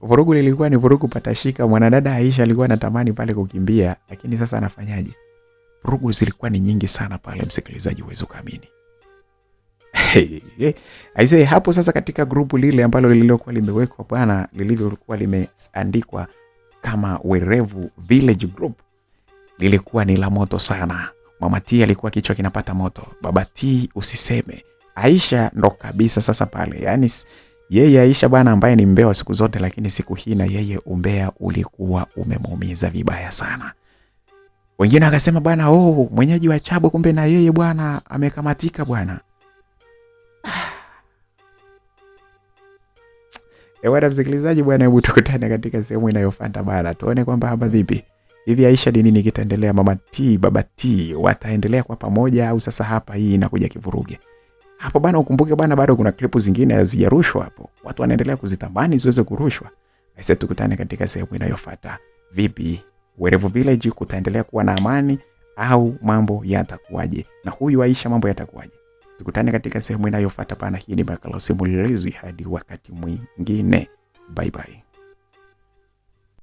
Vurugu lilikuwa ni vurugu patashika. Mwanadada Aisha alikuwa anatamani pale kukimbia, lakini sasa anafanyaje? Vurugu zilikuwa ni nyingi sana pale, msikilizaji, uwezo kaamini. Hapo sasa katika grupu lile ambalo lililokuwa limewekwa bwana, lilivyokuwa limeandikwa kama Werevu Village Group, lilikuwa ni la moto sana. Mama T alikuwa kichwa kinapata moto. Baba T usiseme. Aisha ndo kabisa sasa pale. Yaani yeye Aisha bwana ambaye ni mbea siku zote, lakini siku hii na yeye umbea ulikuwa umemuumiza vibaya sana. Wengine akasema bwana, mwenyeji wa Chabo kumbe na yeye bwana amekamatika bwana. Ewa msikilizaji bwana, hebu tukutane katika sehemu inayofuata bwana. Tuone kwamba hapa vipi. Hivi Aisha ni nini kitaendelea? Mama T, Baba T wataendelea kwa pamoja au sasa hapa hii inakuja kivuruge? Hapo bwana, ukumbuke bwana, bado kuna klipu zingine hazijarushwa hapo. Watu wanaendelea kuzitamani ziweze kurushwa. Sasa tukutane katika sehemu inayofuata. Vipi? Werevu Village kutaendelea kuwa na amani au mambo yatakuwaje? Na huyu Aisha mambo yatakuwaje? Tukutane katika sehemu inayofuata pana. Hii ni makala simulizi hadi wakati mwingine. Bye bye.